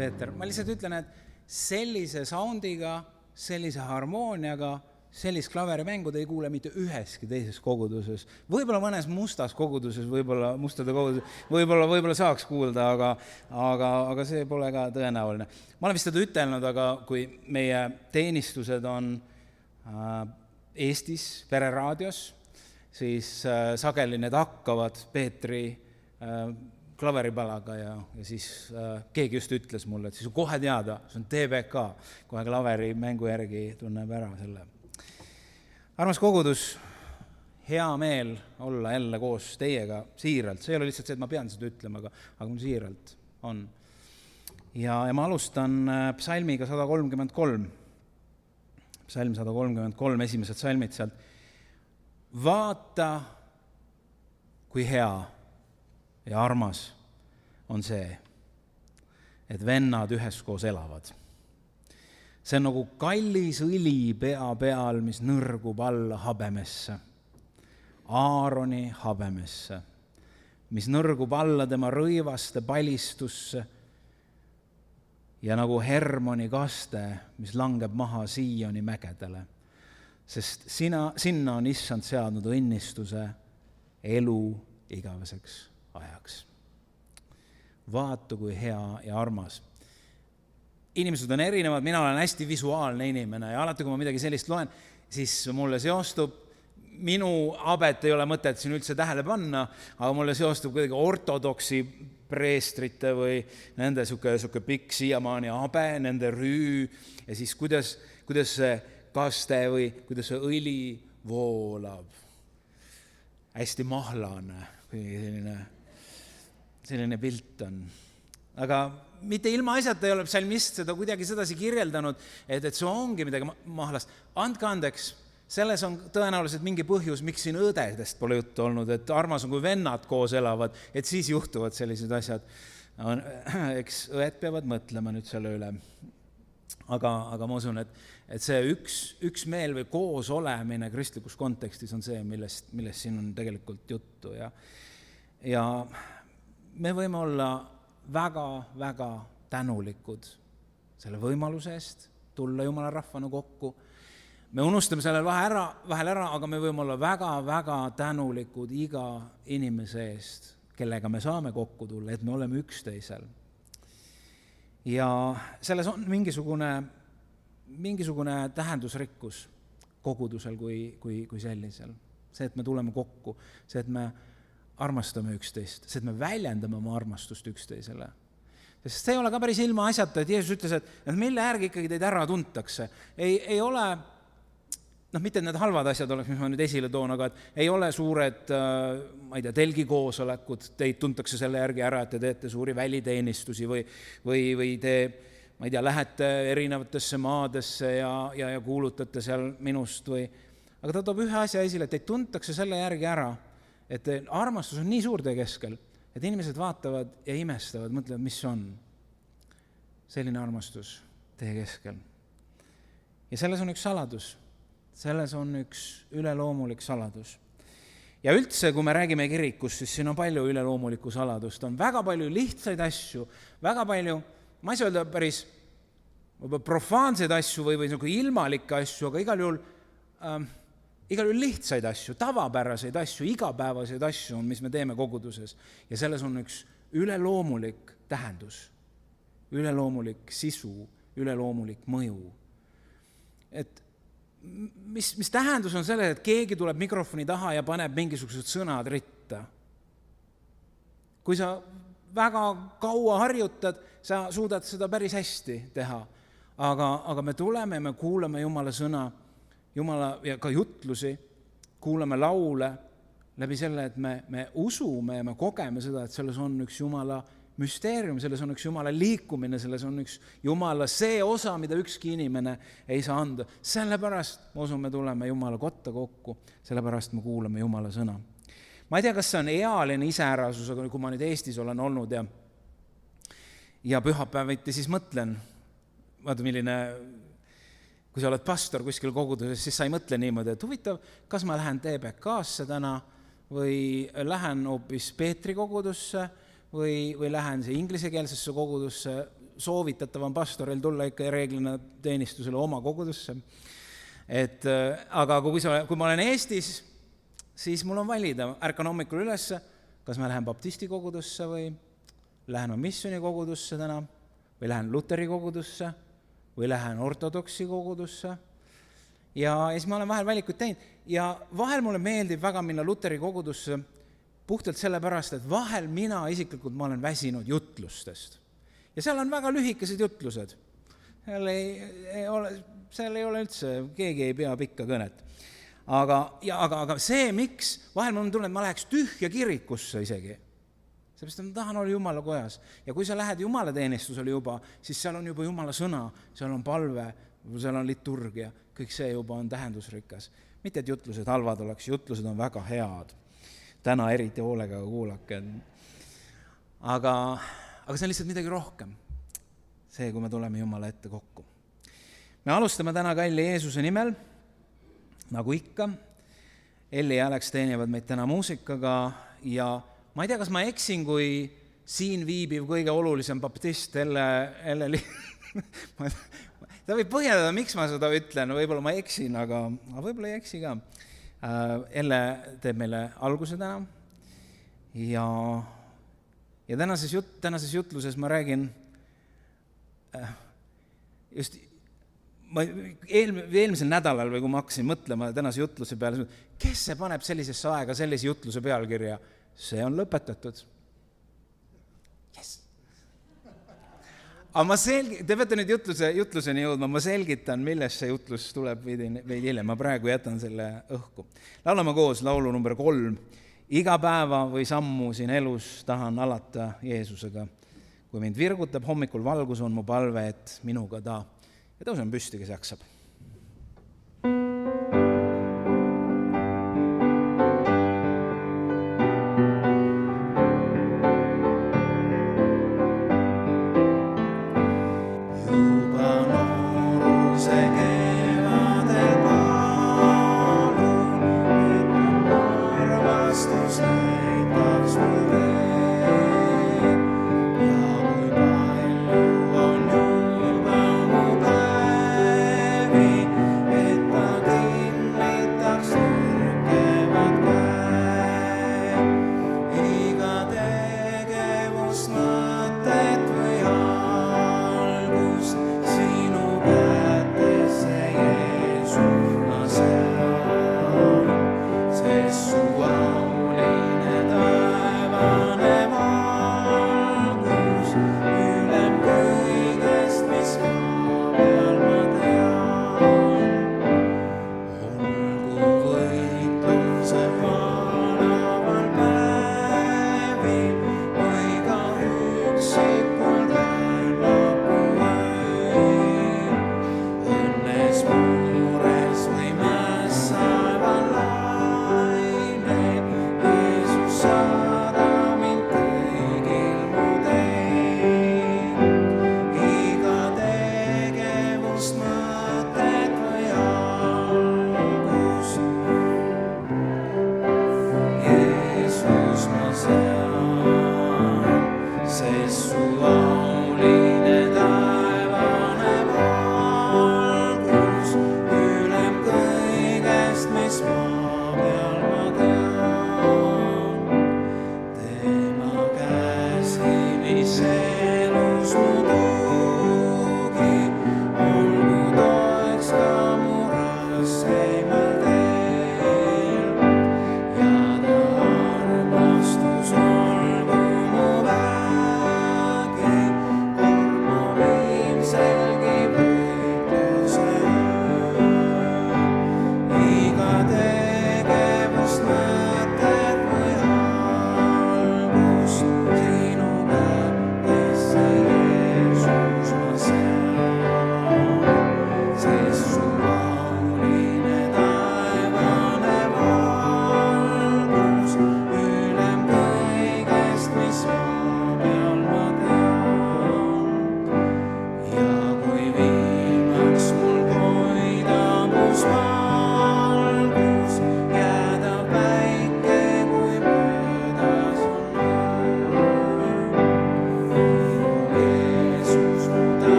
Peeter, ma lihtsalt ütlen, et sellise soundiga, sellise harmooniaga, sellist klaverimängu te ei kuule mitte üheski teises koguduses. Võib-olla mõnes mustas koguduses, mustade koguduses, võib-olla saaks kuulda, aga see pole ka tõenäoline. Ma olen vist seda ütelnud, aga kui meie teenistused on Eestis Pereraadios, siis sageli need hakkavad Peetri klaveripalaga ja siis keegi just ütles mulle, et siis on kohe teada, see on TBK, kohe klaverimängu järgi tunneb ära selle. Armas kogudus, hea meel olla jälle koos teiega siiralt. See ei ole lihtsalt see, et ma pean seda ütlema, aga mul siiralt on. Ja ma alustan psalmiga 133. Psalm 133, esimesed psalmid sealt. Vaata, kui hea ja armas on see, et vennad üheskoos elavad. See on nagu kallis õli pea peal, mis nõrgub alla habemesse. Aaroni habemesse, mis nõrgub alla tema rõivaste palistusse ja nagu Hermoni kaste, mis langeb maha Sioni mägedele. Sest sinna on issand seadnud õnnistuse elu igaveseks ajaks. Vaata, kui hea ja armas. Inimesed on erinevad, mina olen hästi visuaalne inimene ja alati, kui ma midagi sellist loen, siis mulle seostub, minu abet ei ole mõtet siin üldse tähele panna, aga mulle seostub kuidagi ortodoksi preestrite või nende suke pikk siiamaani abe, nende rüü ja siis kuidas see kaste või kuidas see õli voolab. Hästi mahlane, selline pilt on. Aga mitte ilma asjata ei ole psalmist seda kuidagi sedasi kirjeldanud, et see ongi midagi mahlast. Andke andeks, selles on tõenäoliselt mingi põhjus, miks siin õdedest pole juttu olnud, et armas on, kui vennad koos elavad, et siis juhtuvad sellised asjad. Eks õed peavad mõtlema nüüd selle üle. Aga ma usun, et see üks meel või koos olemine kristlikus kontekstis on see, millest siin on tegelikult juttu. Ja me võime olla väga tänulikud selle võimaluse eest tulla Jumala rahvana kokku. Me unustame selle vahel ära, aga me võime olla väga tänulikud iga inimese eest, kellega me saame kokku tulla, et me oleme üksteisel. Ja selles on mingisugune tähendusrikkus kogudusel kui sellisel. See, et me tuleme kokku, see, et me armastame üksteist, see, et me väljendame oma armastust üksteisele. Sest see ei ole ka päris ilma asjata, et Jeesus ütles, et mille järgi ikkagi teid ära tuntakse. Ei ole, mitte need halvad asjad oleks, mis ma nüüd esile toon, aga ei ole suured, ma ei tea, telgikoosolekud, teid tuntakse selle järgi ära, et te teete suuri väliteenistusi või te, ma ei tea, lähete erinevatesse maadesse ja kuulutate seal minust aga ta toob ühe asja esile, et teid tuntakse selle järgi ära, et armastus on nii suur teie keskel, et inimesed vaatavad ja imestavad, mõtlevad, mis on selline armastus teie keskel. Ja selles on üks saladus. Selles on üks üleloomulik saladus. Ja üldse, kui me räägime kirikust, siis siin on palju üleloomulikku saladust. On väga palju lihtsaid asju, väga palju, ma ei saa öelda päris profaanseid asju või ilmalikke asju, aga igal juhul lihtsaid asju, tavapäraseid asju, igapäevaseid asju on, mis me teeme koguduses. Ja selles on üks üleloomulik tähendus, üleloomulik sisu, üleloomulik mõju. Et mis tähendus on selle, et keegi tuleb mikrofoni taha ja paneb mingisugused sõnad ritta. Kui sa väga kaua harjutad, sa suudad seda päris hästi teha. Aga me tuleme ja me kuulame Jumala sõna, Jumala ja ka jutlusi, kuulame laule läbi selle, et me usume ja me kogeme seda, et selles on üks Jumala müsteerium, selles on üks Jumala liikumine, selles on üks Jumala see osa, mida ükski inimene ei saa anda. Sellepärast ma usun, me tuleme Jumala kotta kokku, sellepärast me kuulame Jumala sõna. Ma ei tea, kas see on ealine iseärasus, aga kui ma nüüd Eestis olen olnud ja pühapäeviti siis mõtlen, vaata milline... Kui sa oled pastor kuskil koguduses, siis sa ei mõtle niimoodi, et huvitav, kas ma lähen TBK-sse täna või lähen hoopis Peetri kogudusse või lähen see inglisekeelsesse kogudusse. soovitatavam pastoril tulla ikka reeglina teenistusele oma kogudusse. Aga kui ma olen Eestis, siis mul on valida, ärkan hommikul üles, kas ma lähen baptisti kogudusse või lähen missiooni kogudusse täna või lähen luteri kogudusse või lähen ortodoksi kogudusse. Ja siis ma olen vahel valikuid teinud ja vahel mulle meeldib väga minna luteri kogudusse puhtalt sellepärast, et vahel mina isiklikult ma olen väsinud jutlustest. Ja seal on väga lühikesed jutlused. Seal ei ole üldse, keegi ei pea pikka kõnet. Aga see, miks, vahel mul on tunne, et ma läheks tühja kirikusse isegi. Seepärast ma tahan olla Jumala kojas. Ja kui sa lähed Jumala teenistusele juba, siis seal on juba Jumala sõna, seal on palve, seal on liturgia, kõik see juba on tähendusrikas. Mitte, et jutlused halvad oleks, jutlused on väga head. Täna eriti hoolega kuulake. Aga see on lihtsalt midagi rohkem. See, kui me tuleme Jumala ette kokku. Me alustame täna kalli Jeesuse nimel, nagu ikka. Elli ja Alex teenivad meid täna muusikaga ja ma ei tea, kas ma eksin, kui siin viibiv kõige olulisem baptist Elle ta võib põhjendada, miks ma seda ütlen, võib-olla ma eksin, aga võib-olla ei eksi ka. Elle teeb meile alguse täna ja tänases jutluses ma räägin just eelmisel nädalal või kui ma hakkasin mõtlema tänase jutluse peale, kes see paneb sellisesse aega sellise jutluse pealkirja? See on lõpetatud. Yes. Aga te peate nüüd jutluseni jõudma, ma selgitan, millest see jutlus tuleb veidi hiljem. Ma praegu jätan selle õhku. Laulame koos laulu number 3. Iga päeva või sammu siin elus tahan alata Jeesusega. Kui mind virgutab hommikul valgus, on mu palve, et minuga ta. Ja tõusen püsti, kes jaksab. Ja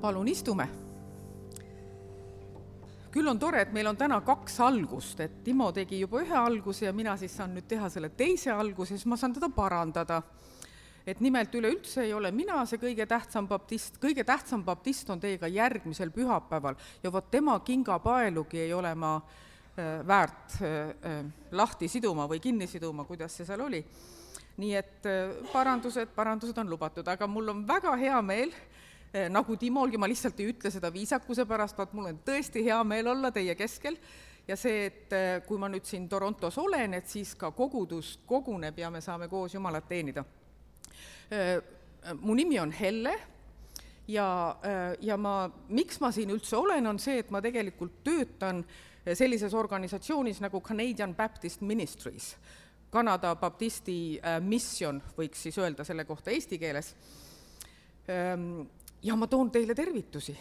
Palun istume. Küll on tore, et meil on täna 2 algust, et Timo tegi juba 1 alguse ja mina siis saan nüüd teha selle 2. alguse, siis ma saan teda parandada. Et nimelt üleüldse ei ole mina see kõige tähtsam baptist on teiega järgmisel pühapäeval ja vot tema kingapaelugi ei ole ma väärt lahti siduma või kinni siduma, kuidas see seal oli. Nii et parandused on lubatud, aga mul on väga hea meel, nagu Timolgi, ma lihtsalt ei ütle seda viisakuse pärast, vaat mul on tõesti hea meel olla teie keskel ja see, et kui ma nüüd siin Torontos olen, et siis ka kogudus koguneb ja me saame koos Jumalat teenida. Mu nimi on Helle ja miks ma siin üldse olen, on see, et ma tegelikult töötan sellises organisatsioonis nagu Canadian Baptist Ministries. Kanada baptisti mission, võiks siis öelda selle kohta eesti keeles. Ja ma toon teile tervitusi,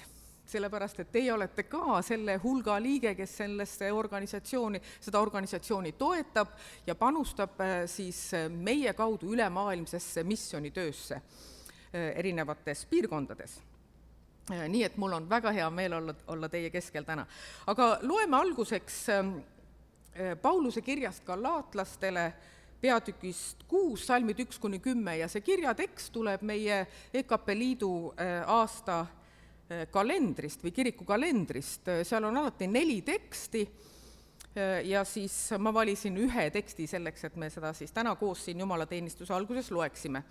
sellepärast, et teie olete ka selle hulga liige, kes seda organisatsiooni toetab ja panustab siis meie kaudu ülemaailmsesse missionitöösse erinevates piirkondades. Nii et mul on väga hea meel olla teie keskel täna. Aga loeme alguseks Pauluse kirjast Galaatlastele peatükist 6, salmid 1-10 ja see kirjatekst tuleb meie EKP Liidu aasta kalendrist või kiriku kalendrist. Seal on alati 4 teksti ja siis ma valisin 1 teksti selleks, et me seda siis täna koos siin Jumalateenistuse alguses loeksime.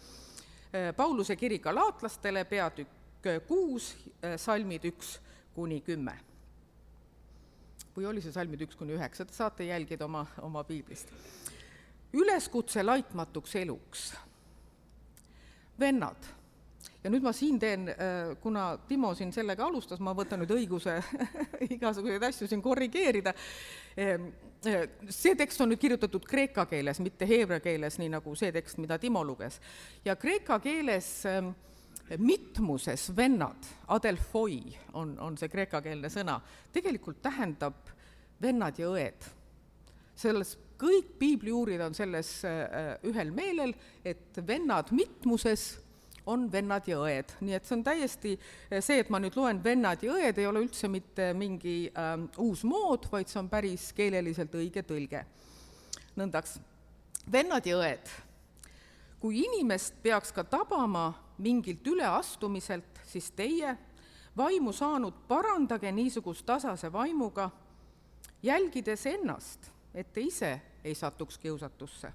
Pauluse kiri Galaatlastele peatükk 6, salmid 1-10. Või oli see salmid 1-9, te saate jälgida oma piiblist. Üleskutse laitmatuks eluks. Vennad. Ja nüüd ma siin teen, kuna Timo siin sellega alustas, ma võtan nüüd õiguse igasuguseid asju siin korrigeerida. See tekst on nüüd kirjutatud kreeka keeles, mitte heebrea keeles, nii nagu see tekst, mida Timo luges. Ja kreeka keeles mitmuses vennad, adelfoi on see kreekakeelne sõna, tegelikult tähendab vennad ja õed. Selles kõik piibliuurid on selles ühel meelel, et vennad mitmuses on vennad ja õed. Nii et see on täiesti see, et ma nüüd loen vennad ja õed, ei ole üldse mitte mingi uus mood, vaid see on päris keeleliselt õige tõlge. Nõndaks, vennad ja õed. Kui inimest peaks ka tabama mingilt üleastumiselt, siis teie, vaimu saanud, parandage niisugust tasase vaimuga, jälgides ennast, et te ise ei satuks kiusatusse.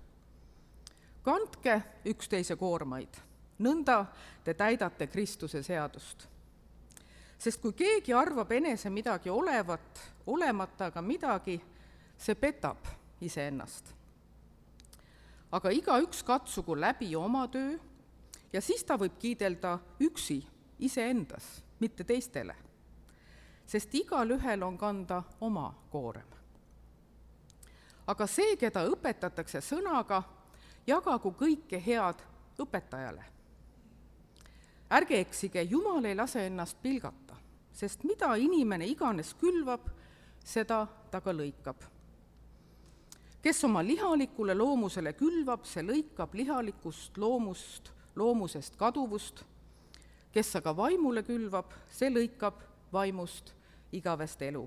Kandke üksteise koormaid, nõnda te täidate Kristuse seadust. Sest kui keegi arvab enese midagi olemata aga midagi, see petab iseennast. Aga igaüks katsugu läbi oma töö ja siis ta võib kiidelda üksi iseendas, mitte teistele. Sest igal ühel on kanda oma koorem. Aga see, keda õpetatakse sõnaga, jagagu kõike head õpetajale. Ärge eksige, Jumal ei lase ennast pilgata, sest mida inimene iganes külvab, seda ta ka lõikab. Kes oma lihalikule loomusele külvab, see lõikab lihalikust loomusest kaduvust. Kes aga vaimule külvab, see lõikab vaimust igavest elu.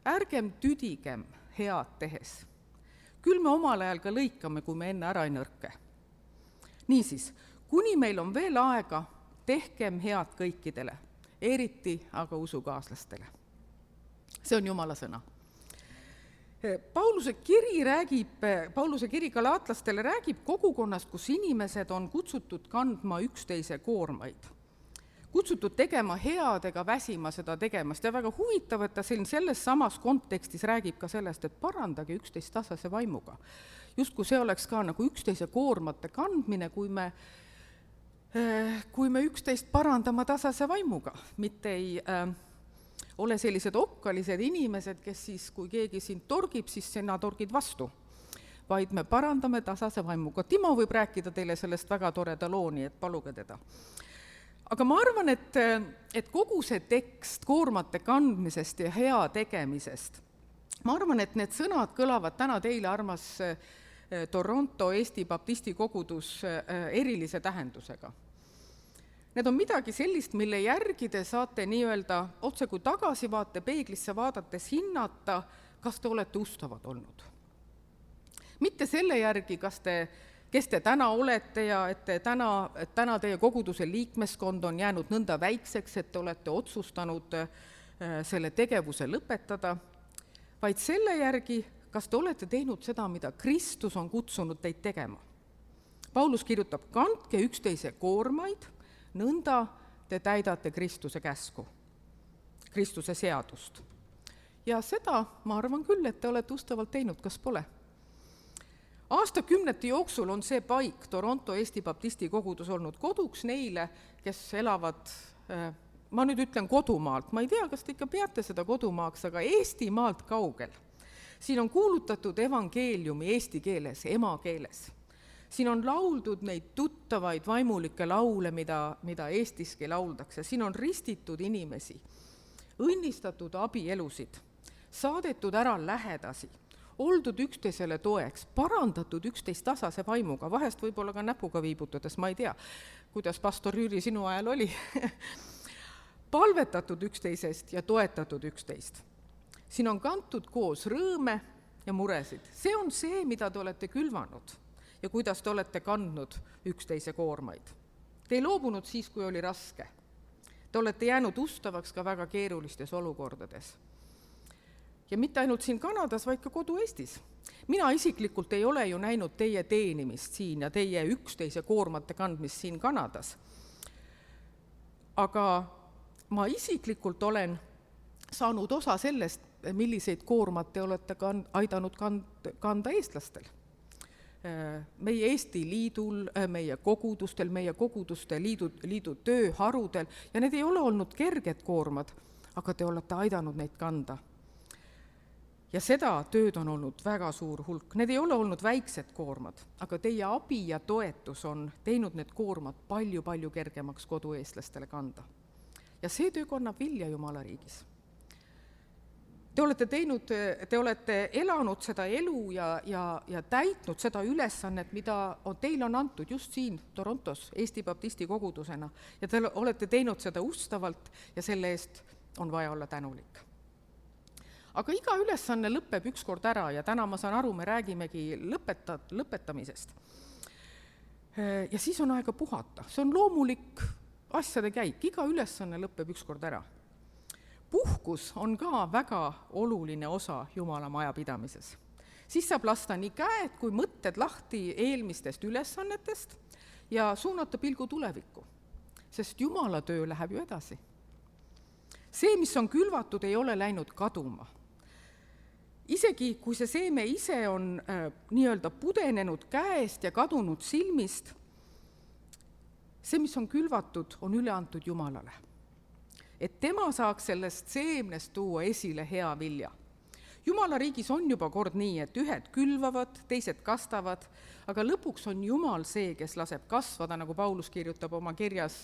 Ärgem tüdigem head tehes. Küll me omal ajal ka lõikame, kui me enne ära ei nõrke. Niisiis, kuni meil on veel aega, tehkem head kõikidele, eriti aga usukaaslastele. See on Jumala sõna. Pauluse kiri galaatlastele räägib kogukonnast, kus inimesed on kutsutud kandma üksteise koormaid. Kutsutud tegema head ega väsima seda tegemast ja väga huvitav, et ta selles samas kontekstis räägib ka sellest, et parandage üksteist tasase vaimuga. Just kui see oleks ka nagu üksteise koormate kandmine, kui me üksteist parandama tasase vaimuga, mitte ei ole sellised okkalised inimesed, kes siis, kui keegi sind torgib, siis sina torgid vastu, vaid me parandame tasase vaimuga. Timo võib rääkida teile sellest väga toreda looni, et paluge teda. Aga ma arvan, et kogu see tekst koormate kandmisest ja hea tegemisest, ma arvan, et need sõnad kõlavad täna teile, armas Toronto Eesti Baptisti kogudus, erilise tähendusega. Need on midagi sellist, mille järgi te saate nii-öelda otse kui tagasivaate peeglisse vaadates hinnata, kas te olete ustavad olnud. Mitte selle järgi, kes te täna olete ja et täna teie koguduse liikmeskond on jäänud nõnda väikseks, et te olete otsustanud selle tegevuse lõpetada, vaid selle järgi, kas te olete teinud seda, mida Kristus on kutsunud teid tegema. Paulus kirjutab, kandke üksteise koormaid, nõnda te täidate Kristuse käsku, Kristuse seadust. Ja seda ma arvan küll, et te olete ustavalt teinud, kas pole. Aastakümnete jooksul on see paik, Toronto Eesti Baptisti kogudus, olnud koduks neile, kes elavad, ma nüüd ütlen kodumaalt, ma ei tea, kas te ikka peate seda kodumaaks, aga Eestimaalt kaugel. Siin on kuulutatud evangeeliumi eesti keeles, emakeeles. Siin on lauldud neid tuttavaid vaimulikke laule, mida Eestiski lauldakse. Siin on ristitud inimesi, õnnistatud abielusid, saadetud ära lähedasi, oldud üksteisele toeks, parandatud üksteist tasase vaimuga, vahest võib-olla ka näpuga viibutades, ma ei tea, kuidas pastor Jüri sinu ajal oli, palvetatud üksteisest ja toetatud üksteist. Siin on kantud koos rõõme ja muresid. See on see, mida te olete külvanud ja kuidas te olete kandnud üksteise koormaid. Te ei loobunud siis, kui oli raske. Te olete jäänud ustavaks ka väga keerulistes olukordades. Ja mitte ainult siin Kanadas, vaid ka kodu Eestis. Mina isiklikult ei ole ju näinud teie teenimist siin ja teie üksteise koormate kandmist siin Kanadas. Aga ma isiklikult olen saanud osa sellest, milliseid koormat te olete aidanud kanda eestlastel. Meie Eesti liidul, meie kogudustel, meie koguduste liidu tööharudel ja need ei ole olnud kerged koormad, aga te olete aidanud neid kanda. Ja seda tööd on olnud väga suur hulk. Need ei ole olnud väiksed koormad, aga teie abi ja toetus on teinud need koormad palju-palju kergemaks kodueestlastele kanda. Ja see töö kannab vilja Jumala riigis. Te olete elanud seda elu ja täitnud seda ülesannet, mida teil on antud just siin Torontos Eesti Baptisti kogudusena ja te olete teinud seda ustavalt ja selle eest on vaja olla tänulik. Aga iga ülesanne lõpeb ükskord ära ja täna ma saan aru, me räägimegi lõpetamisest. Ja siis on aega puhata. See on loomulik asjade käik, iga ülesanne lõpeb ükskord ära. Puhkus on ka väga oluline osa Jumala majapidamises. Siis saab lasta nii käed kui mõtted lahti eelmistest ülesannetest ja suunata pilgu tulevikku, sest Jumala töö läheb ju edasi. See, mis on külvatud, ei ole läinud kaduma. Isegi kui see seeme ise on nii-öelda pudenenud käest ja kadunud silmist, see, mis on külvatud, on üle antud Jumalale. Et tema saaks sellest seemnest tuua esile hea vilja. Jumala riigis on juba kord nii, et ühed külvavad, teised kastavad, aga lõpuks on Jumal see, kes laseb kasvada, nagu Paulus kirjutab oma kirjas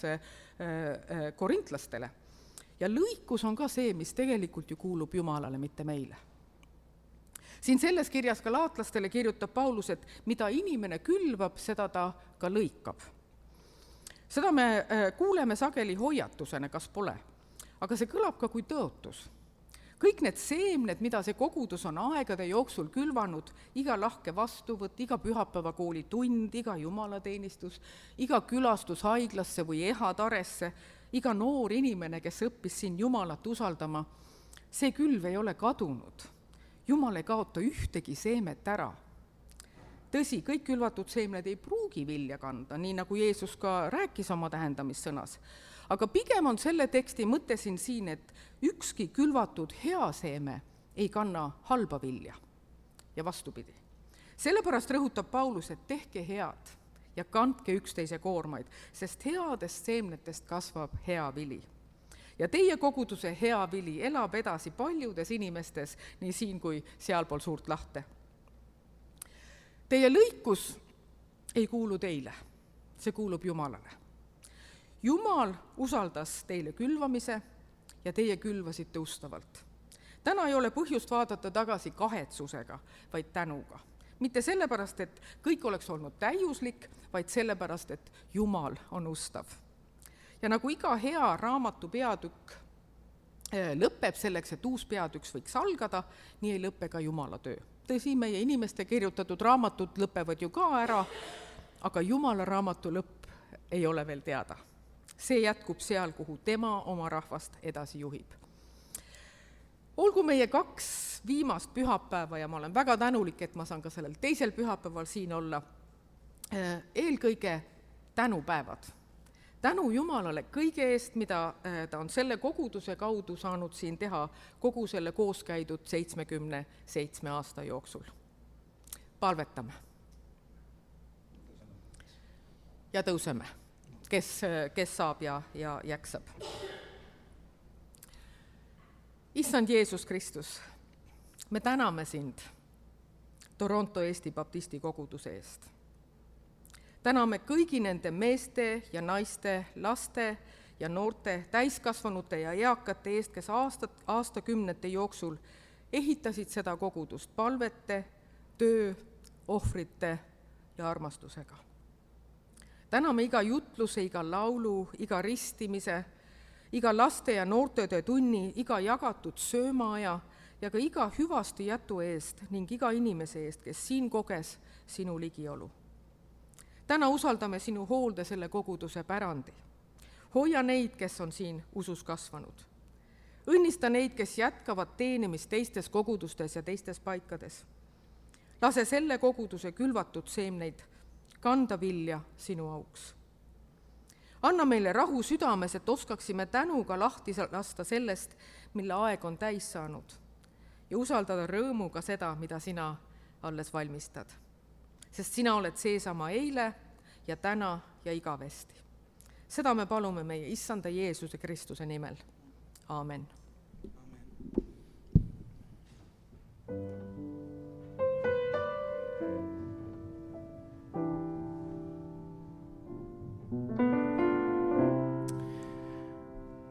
korintlastele. Ja lõikus on ka see, mis tegelikult ju kuulub Jumalale, mitte meile. Siin selles kirjas galaatlastele kirjutab Paulus, et mida inimene külvab, seda ta ka lõikab. Seda me kuuleme sageli hoiatusena, kas pole. Aga see kõlab ka kui tõotus. Kõik need seemned, mida see kogudus on aegade jooksul külvanud, iga lahke vastuvõtt, iga pühapäeva kooli tund, iga jumalateenistus, iga külastus haiglasse või ehataresse, iga noor inimene, kes õppis siin Jumalat usaldama, see külv ei ole kadunud. Jumal ei kaota ühtegi seemet ära. Tõsi, kõik külvatud seemned ei pruugi vilja kanda, nii nagu Jeesus ka rääkis oma tähendamissõnas. Aga pigem on selle teksti mõte siin, et ükski külvatud hea seeme ei kanna halba vilja ja vastupidi. Sellepärast rõhutab Paulus, et tehke head ja kandke üksteise koormaid, sest headest seemnetest kasvab hea vili. Ja teie koguduse hea vili elab edasi paljudes inimestes, nii siin kui sealpool suurt lahte. Teie lõikus ei kuulu teile, see kuulub Jumalale. Jumal usaldas teile külvamise ja teie külvasite ustavalt. Täna ei ole põhjust vaadata tagasi kahetsusega, vaid tänuga. Mitte sellepärast, et kõik oleks olnud täiuslik, vaid sellepärast, et Jumal on ustav. Ja nagu iga hea raamatu peatükk lõpeb selleks, et uus peatükk võiks algada, nii ei lõpe ka Jumala töö. Tõsi, meie inimeste kirjutatud raamatud lõpevad ju ka ära, aga Jumala raamatu lõpp ei ole veel teada. See jätkub seal, kuhu tema oma rahvast edasi juhib. Olgu meie 2 viimast pühapäeva, ja ma olen väga tänulik, et ma saan ka sellel teisel pühapäeval siin olla, eelkõige tänupäevad. Tänu Jumalale kõige eest, mida ta on selle koguduse kaudu saanud siin teha kogu selle kooskäidud 77 aasta jooksul. Palvetame. Ja tõuseme, kes saab ja jäksab. Issand Jeesus Kristus, me täname sind Toronto Eesti Baptisti koguduse eest. Täname kõigi nende meeste ja naiste, laste ja noorte, täiskasvanute ja eakate eest, kes aastakümnete jooksul ehitasid seda kogudust palvete, töö, ohvrite ja armastusega. Täname iga jutluse, iga laulu, iga ristimise, iga laste ja noortetöö tunni, iga jagatud söömaaja ja ka iga hüvasti jätu eest ning iga inimese eest, kes siin koges sinu ligiolu. Täna usaldame sinu hoolde selle koguduse pärandi. Hoia neid, kes on siin usus kasvanud. Õnnista neid, kes jätkavad teenimist teistes kogudustes ja teistes paikades. Lase selle koguduse külvatud seemneid kanda vilja sinu auks. Anna meile rahu südames, et oskaksime tänuga lahti lasta sellest, mille aeg on täis saanud ja usaldada rõõmuga seda, mida sina alles valmistad. Sest sina oled seesama eile ja täna ja igavesti. Seda me palume meie Issanda Jeesuse Kristuse nimel. Aamen.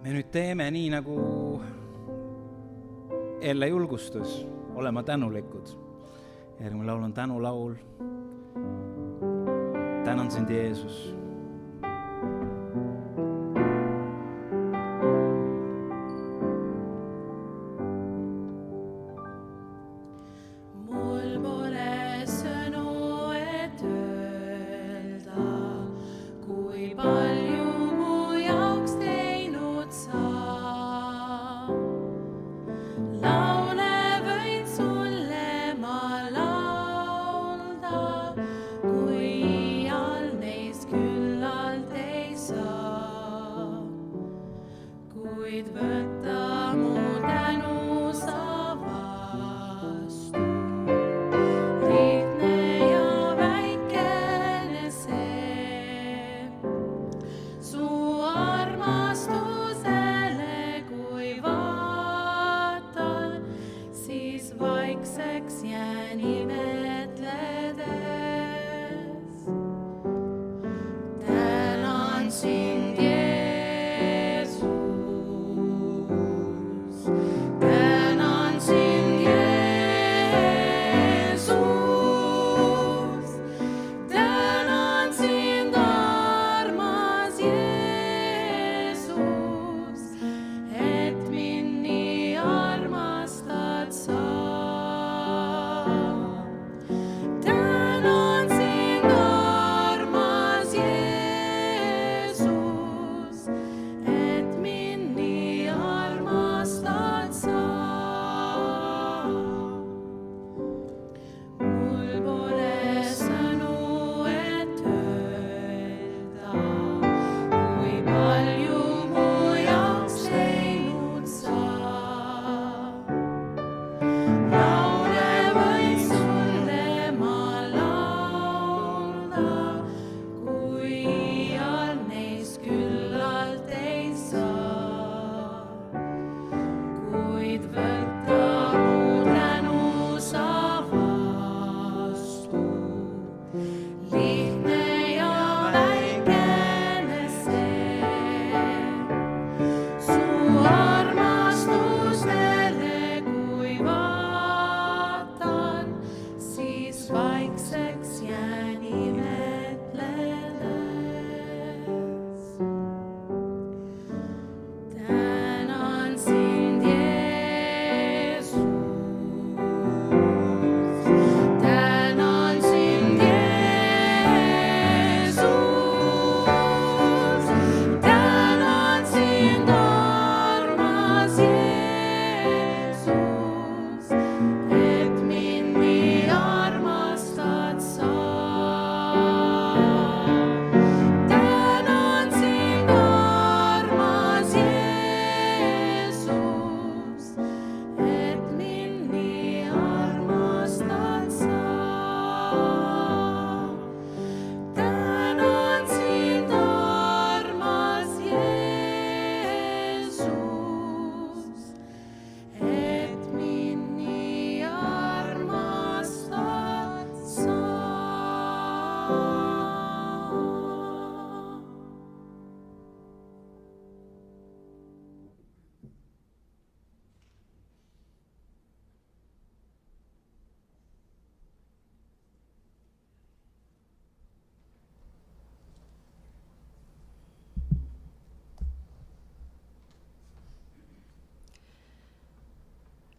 Me nüüd teeme nii, nagu Elle julgustus, olema tänulikud. Järgmine laul on tänulaul. Tänan sind, Jeesus. Mul pole sõnu, et öelda, kui palju mu jaoks teinud sa. Laule võin sulle ma laulda, kui all neis küll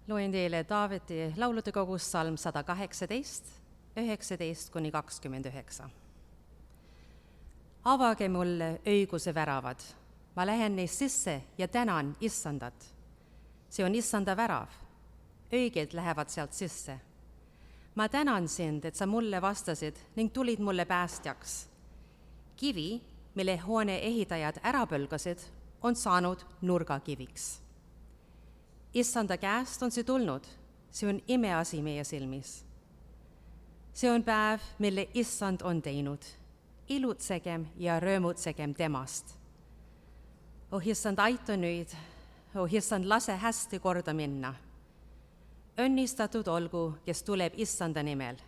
Loen teile Taaveti laulude kogust salm 118, 19-29. Avage mulle õiguse väravad, ma lähen neist sisse ja tänan Issandat. See on Issanda värav, õiged lähevad sealt sisse. Ma tänan sind, et sa mulle vastasid ning tulid mulle päästjaks. Kivi, mille hoone ehitajad ära põlgasid, on saanud nurgakiviks. Issanda käest on see tulnud, see on imeasi meie silmis. See on päev, mille Issand on teinud, ilutsegem ja rõõmutsegem temast. Oh Issand, aita nüüd, oh Issand, lase hästi korda minna. Õnnistatud olgu, kes tuleb Issanda nimel.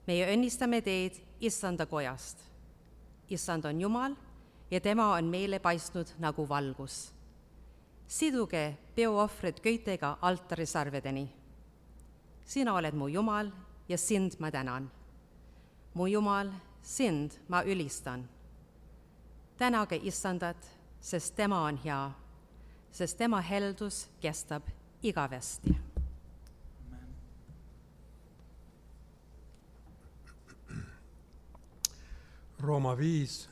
Meie õnnistame teid Issanda kojast. Issand on Jumal ja tema on meile paistnud nagu valgus. Siduge peoohvrid köitega altarisarvedeni. Sina oled mu Jumal ja sind ma tänan. Mu Jumal, sind ma ülistan. Tänage Issandat, sest tema on hea, sest tema heldus kestab igavesti. Rooma 5,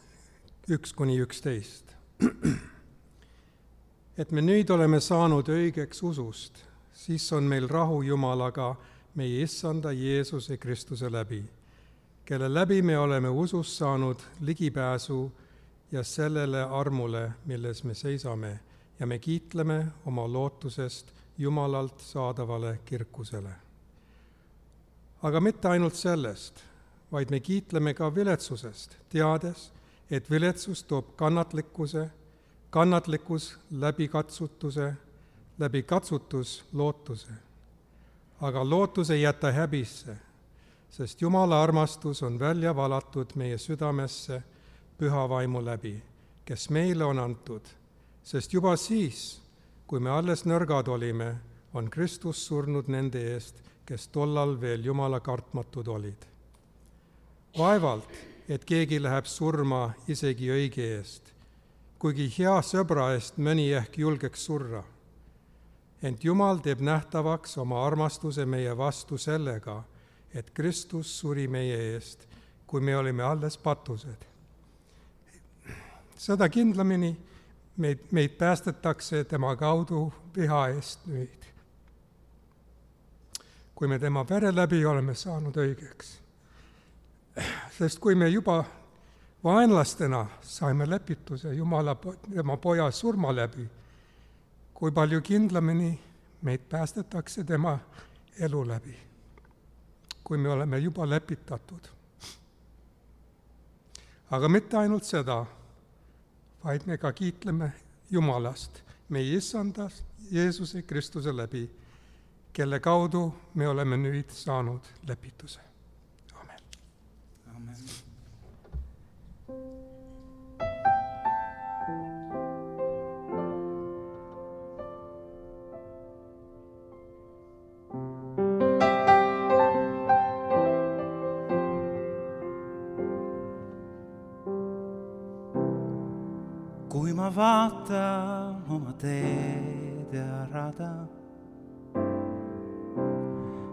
1-11. Et me nüüd oleme saanud õigeks usust, siis on meil rahu Jumalaga meie Issanda Jeesuse Kristuse läbi, kelle läbi me oleme usust saanud ligipääsu ja sellele armule, milles me seisame, ja me kiitleme oma lootusest Jumalalt saadavale kirkusele. Aga mitte ainult sellest, vaid me kiitleme ka viletsusest, teades, et viletsus toob kannatlikkuse, kannatlikkus läbikatsutuse, läbikatsutus lootuse. Aga lootus ei jäta häbisse, sest Jumala armastus on välja valatud meie südamesse püha vaimu läbi, kes meile on antud, sest juba siis, kui me alles nõrgad olime, on Kristus surnud nende eest, kes tollal veel Jumala kartmatud olid. Vaevalt, et keegi läheb surma isegi õige eest, kuigi hea sõbra eest mõni ehk julgeks surra. Ent Jumal teeb nähtavaks oma armastuse meie vastu sellega, et Kristus suri meie eest, kui me olime alles patused. Seda kindlamini meid päästetakse tema kaudu viha eest nüüd, kui me tema vere läbi oleme saanud õigeks. Sest kui me juba vaenlastena saime lepituse Jumala tema poja surma läbi, kui palju kindlamini meid päästetakse tema elu läbi, kui me oleme juba lepitatud. Aga mitte ainult seda, vaid me ka kiitleme Jumalast, meie Issandas Jeesuse Kristuse läbi, kelle kaudu me oleme nüüd saanud lepituse. Amen. Kui ma vaatan oma teed ja rada,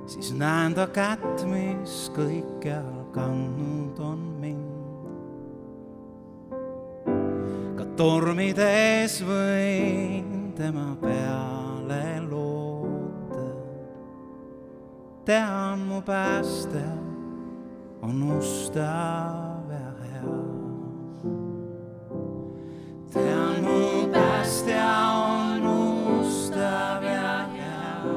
siis näen ta kätt, mis kõikjal kandnud on mind. Ka tormides võin tema peale loota. Tean, mu pääste on ustav ja hea. Tean, mu päästja on ustav ja hea.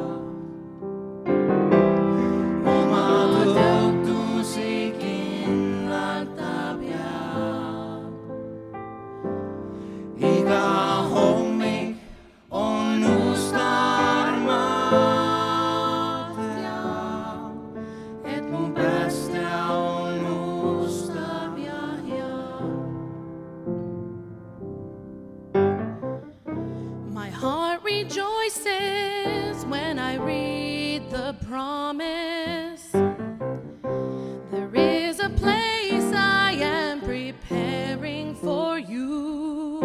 Oma tõotusi kindlalt ta peab. Iga hommik on usta armad teab, et mu päästja on ustav ja hea. My heart rejoices when I read the promise. There is a place I am preparing for you.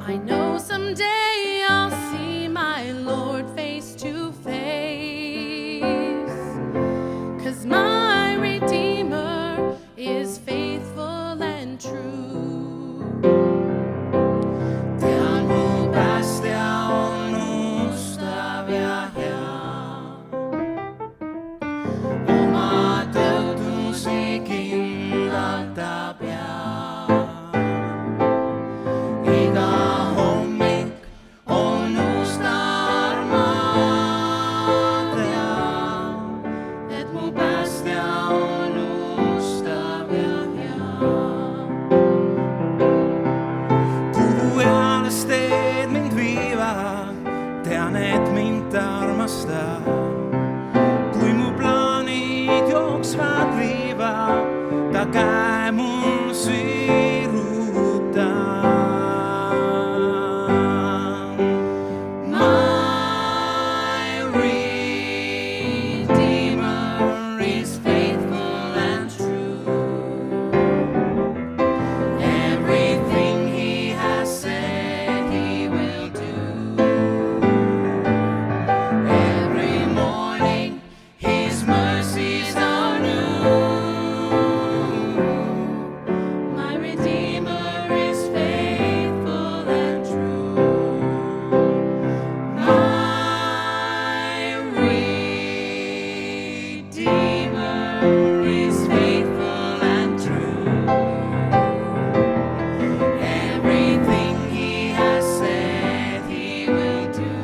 I know someday I'll see my Lord unustab ja iga hommik on uus ta armata, et mu päästja on ustav ja hea. Kuhu eales teed mind viivad, tean, et mind ta armastab. Kui mu plaanid jooksvad liiva, ta käe mul sirutab. My Redeemer is faithful and true. Everything he has said he will do. Every morning his mercies are new. My Redeemer is faithful and true. My Redeemer is faithful and true. Everything he has said he will do.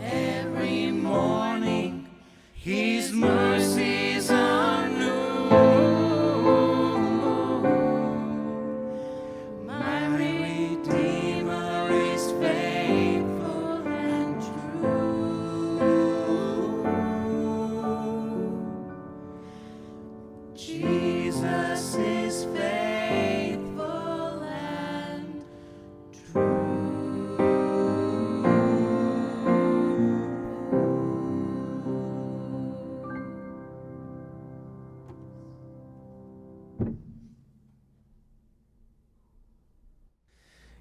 Every morning his mercies are new. My Redeemer is faithful and true. Jesus is faithful and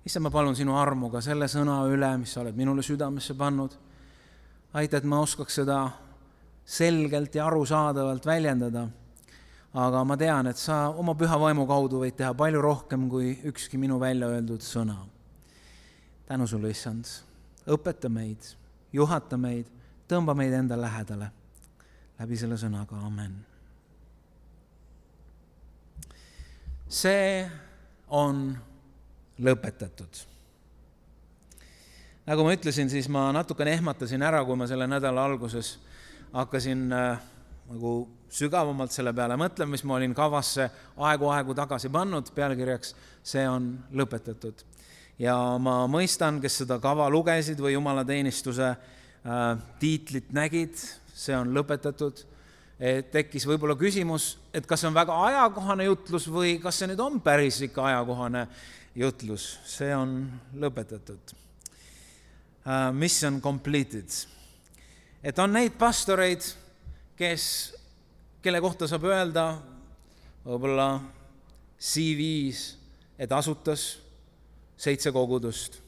issand, ma palun sinu armu ka selle sõna üle, mis sa oled minule südamesse pannud. Aita, et ma oskaks seda selgelt ja arusaadavalt väljendada. Aga ma tean, et sa oma püha vaimu kaudu võid teha palju rohkem kui ükski minu välja öeldud sõna. Tänu sulle, issand. Õpeta meid, juhata meid, tõmba meid enda lähedale. Läbi selle sõnaga, amen. See on lõpetatud. Nagu ma ütlesin, siis ma natukene ehmatasin ära, kui ma selle nädala alguses hakkasin nagu sügavamalt selle peale mõtlema, mis ma olin kavasse aegu tagasi pannud pealkirjaks, see on lõpetatud. Ja ma mõistan, kes seda kava lugesid või jumalateenistuse tiitlit nägid, see on lõpetatud. Tekkis võib-olla küsimus, et kas see on väga ajakohane jutlus või kas see nüüd on päris ikka ajakohane jutlus. See on lõpetatud. Mission completed. Et on neid pastoreid, kelle kohta saab öelda võib-olla CV-s, et asutas 7 kogudust.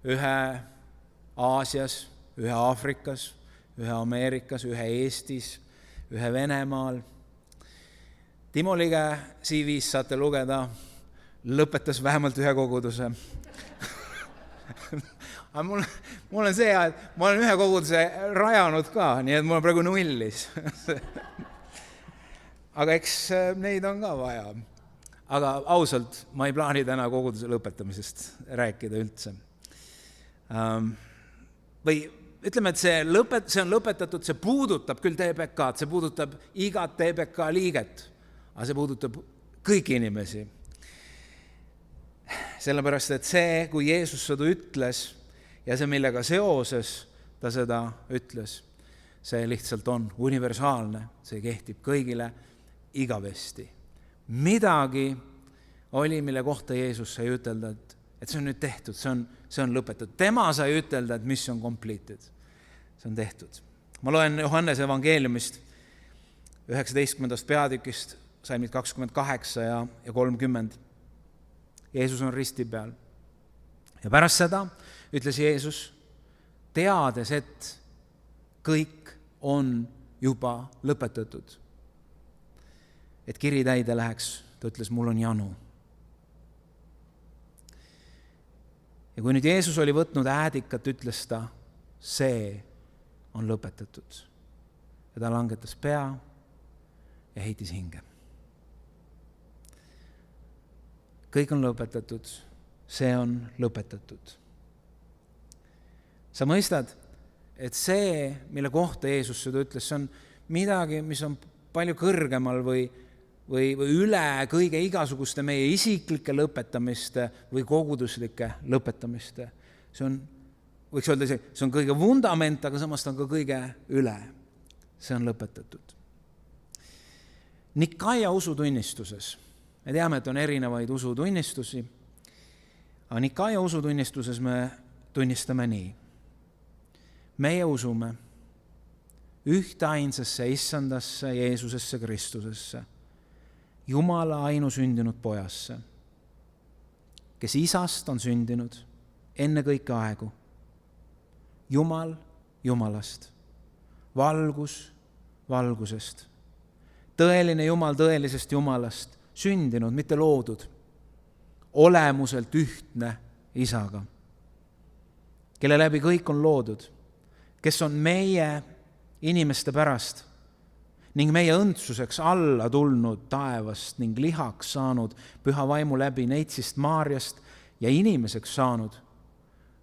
Ühe Aasias, ühe Aafrikas, ühe Ameerikas, ühe Eestis, ühe Venemaal. Timo Lige CV-s saate lugeda, lõpetas vähemalt ühe koguduse. Aga mul on see, et ma olen ühe koguduse rajanud ka, nii et mul on praegu nullis. Aga eks neid on ka vaja. Aga ausalt, ma ei plaani täna koguduse lõpetamisest rääkida üldse. Või ütleme, et see on lõpetatud, see puudutab küll TBK-d, see puudutab igat TBK liiget, aga see puudutab kõiki inimesi. Sellepärast, et see, kui Jeesus seda ütles ja see, millega seoses ta seda ütles, see lihtsalt on universaalne, see kehtib kõigile igavesti. Midagi oli, mille kohta Jeesus sai ütelda, et see on nüüd tehtud, see on lõpetatud. Tema sai ütelda, et mission completed. See on tehtud. Ma loen Johannese evangeeliumist 19. peatükist, salmid 28 ja 30. Jeesus on risti peal. Ja pärast seda ütles Jeesus, teades, et kõik on juba lõpetatud. Et kiri täide läheks, ta ütles, mul on janu. Ja kui nüüd Jeesus oli võtnud äädikat, ütles ta, see on lõpetatud. Ja ta langetas pea ja heitis hinge. Kõik on lõpetatud, see on lõpetatud. Sa mõistad, et see, mille kohta Jeesus seda ütles, see on midagi, mis on palju kõrgemal või üle kõige igasuguste meie isiklike lõpetamiste või koguduslike lõpetamiste. See on, võiks öelda, see on kõige vundament, aga samas ta on ka kõige üle. See on lõpetatud. Nikaia usutunnistuses, me teame, et on erinevaid usutunnistusi, aga Nikaia usutunnistuses me tunnistame nii. Meie usume ühtainsasse issandasse Jeesusesse Kristusesse, Jumala ainusündinud pojasse, kes isast on sündinud enne kõiki aegu. Jumal Jumalast, valgus valgusest, tõeline Jumal tõelisest Jumalast, sündinud, mitte loodud, olemuselt ühtne isaga, kelle läbi kõik on loodud, kes on meie inimeste pärast ning meie õndsuseks alla tulnud taevast ning lihaks saanud püha vaimu läbi neitsist Maarjast ja inimeseks saanud,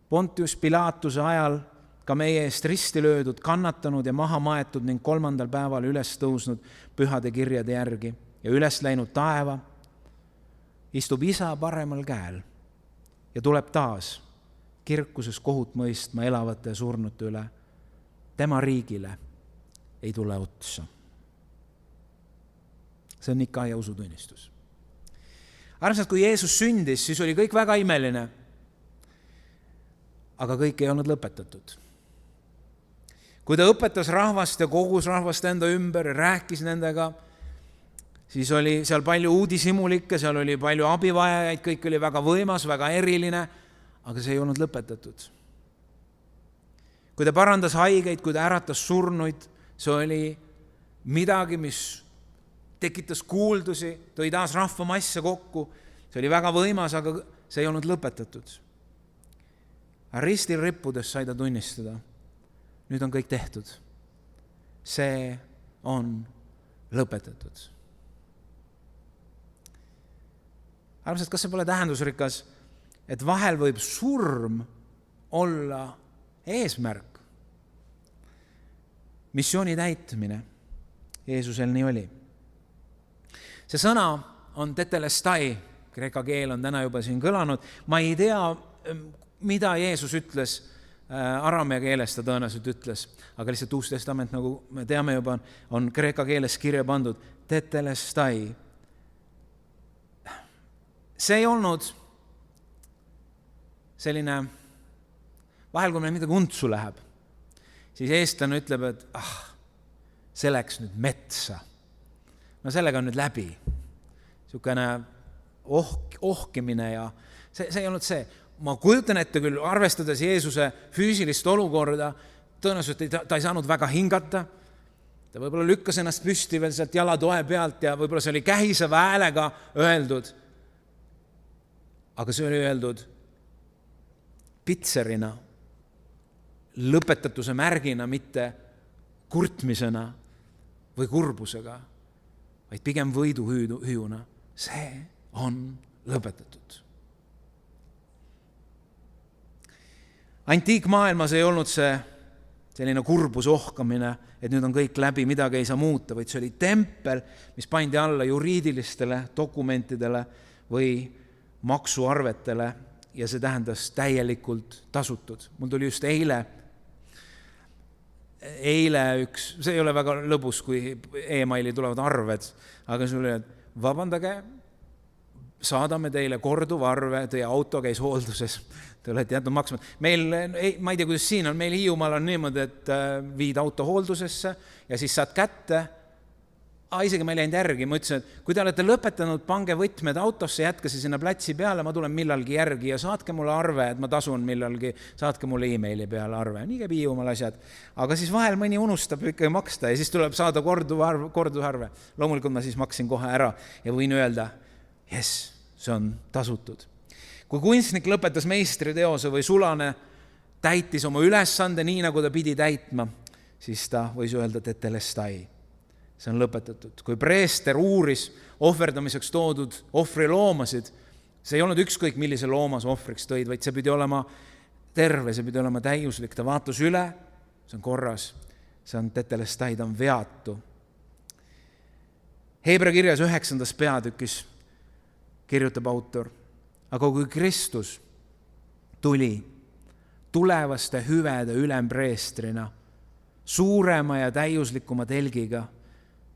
Pontius Pilatuse ajal ka meie eest risti löödud, kannatanud ja maha maetud ning 3. päeval üles tõusnud pühade kirjade järgi ja üles läinud taeva, istub isa paremal käel ja tuleb taas kirkuses kohut mõistma elavate ja surnute üle. Tema riigile ei tule otsa. See on Nikaia usutunnistus. Armsad, kui Jeesus sündis, siis oli kõik väga imeline, aga kõik ei olnud lõpetatud. Kui ta õpetas rahvast ja kogus rahvast enda ümber ja rääkis nendega, siis oli seal palju uudishimulikke, seal oli palju abivajajaid, kõik oli väga võimas, väga eriline, aga see ei olnud lõpetatud. Kui ta parandas haigeid, kui ta äratas surnuid, see oli midagi, mis tekitas kuuldusi, tõi taas rahvamasse kokku, see oli väga võimas, aga see ei olnud lõpetatud. Ristil rippudes sai ta tunnistada, nüüd on kõik tehtud. See on lõpetatud. Armsad, kas see pole tähendusrikas, et vahel võib surm olla eesmärk? Missiooni täitmine. Jeesusel nii oli. See sõna on tetelestai, kreeka keel on täna juba siin kõlanud. Ma ei tea, mida Jeesus ütles, aramea keeles ta tõenäoliselt ütles, aga lihtsalt Uus Testament, nagu me teame juba, on kreeka keeles kirja pandud tetelestai. See ei olnud selline, vahel kui meil midagi untsu läheb, siis eestlane ütleb, et see läks nüüd metsa. No sellega on nüüd läbi. Niisugune ohkimine ja see ei olnud see. Ma kujutan ette küll, arvestades Jeesuse füüsilist olukorda, tõenäoliselt ta ei saanud väga hingata. Ta võib-olla lükkas ennast püsti veel sealt jalatoe pealt ja võib-olla see oli kähiseva häälega öeldud. Aga see oli öeldud pitserina, lõpetatuse märgina, mitte kurtmisena või kurbusega, vaid pigem võiduhüüuna. See on lõpetatud. Antiikmaailmas ei olnud see selline kurbus ohkamine, et nüüd on kõik läbi, midagi ei saa muuta, vaid see oli tempel, mis pandi alla juriidilistele dokumentidele või maksuarvetele ja see tähendas täielikult tasutud. Mul tuli just eile üks, see ei ole väga lõbus, kui e-maili tulevad arved, aga sul oli, et vabandage, saadame teile korduvarve, teie auto käis hoolduses, te olete jätnud maksma. Meil, ma ei tea, kuidas siin on, meil Hiiumaal on niimoodi, et viid auto hooldusesse ja siis saad kätte. Isegi ma ei läinud järgi, ma ütlesin, et kui te olete lõpetanud, pange võtmed autosse, jätke see sinna platsi peale, ma tulen millalgi järgi ja saatke mulle arve, et ma tasun millalgi, saatke mulle e-maili peale arve. Nii käib Hiiumaal asjad. Aga siis vahel mõni unustab ikkagi maksta ja siis tuleb saada korduvarve. Loomulikult ma siis maksin kohe ära ja võin öelda, yes, see on tasutud. Kui kunstnik lõpetas meistriteose või sulane täitis oma ülesande nii, nagu ta pidi täitma, siis ta võis öelda tetelestai. see on lõpetatud. Kui preester uuris ohverdamiseks toodud ohvriloomasid, see ei olnud ükskõik, millise looma sa ohvriks tõid, vaid see pidi olema terve, see pidi olema täiuslik. Ta vaatas üle, see on korras, see on tetelestai, ta on veatu. Heebrea kirjas 9. peatükis kirjutab autor, aga kui Kristus tuli tulevaste hüvede ülempreestrina, suurema ja täiuslikuma telgiga,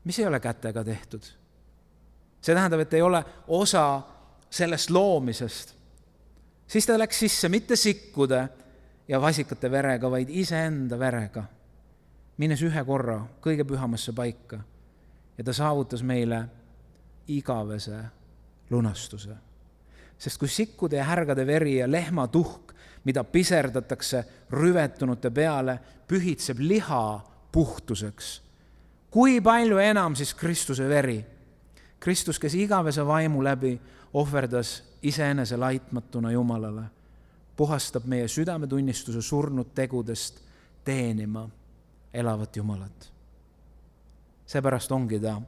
mis ei ole kätega tehtud. See tähendab, et ei ole osa sellest loomisest. Siis ta läks sisse mitte sikkude ja vasikate verega, vaid iseenda verega, minnes ühe korra kõige pühamasse paika ja ta saavutas meile igavese lunastuse. Sest kui sikkude ja härgade veri ja lehma tuhk, mida piserdatakse rüvetunute peale, pühitseb liha puhtuseks, kui palju enam siis Kristuse veri? Kristus, kes igavese vaimu läbi ohverdas iseenese laitmatuna Jumalale, puhastab meie südametunnistuse surnud tegudest teenima elavat Jumalat. Seepärast ongi ta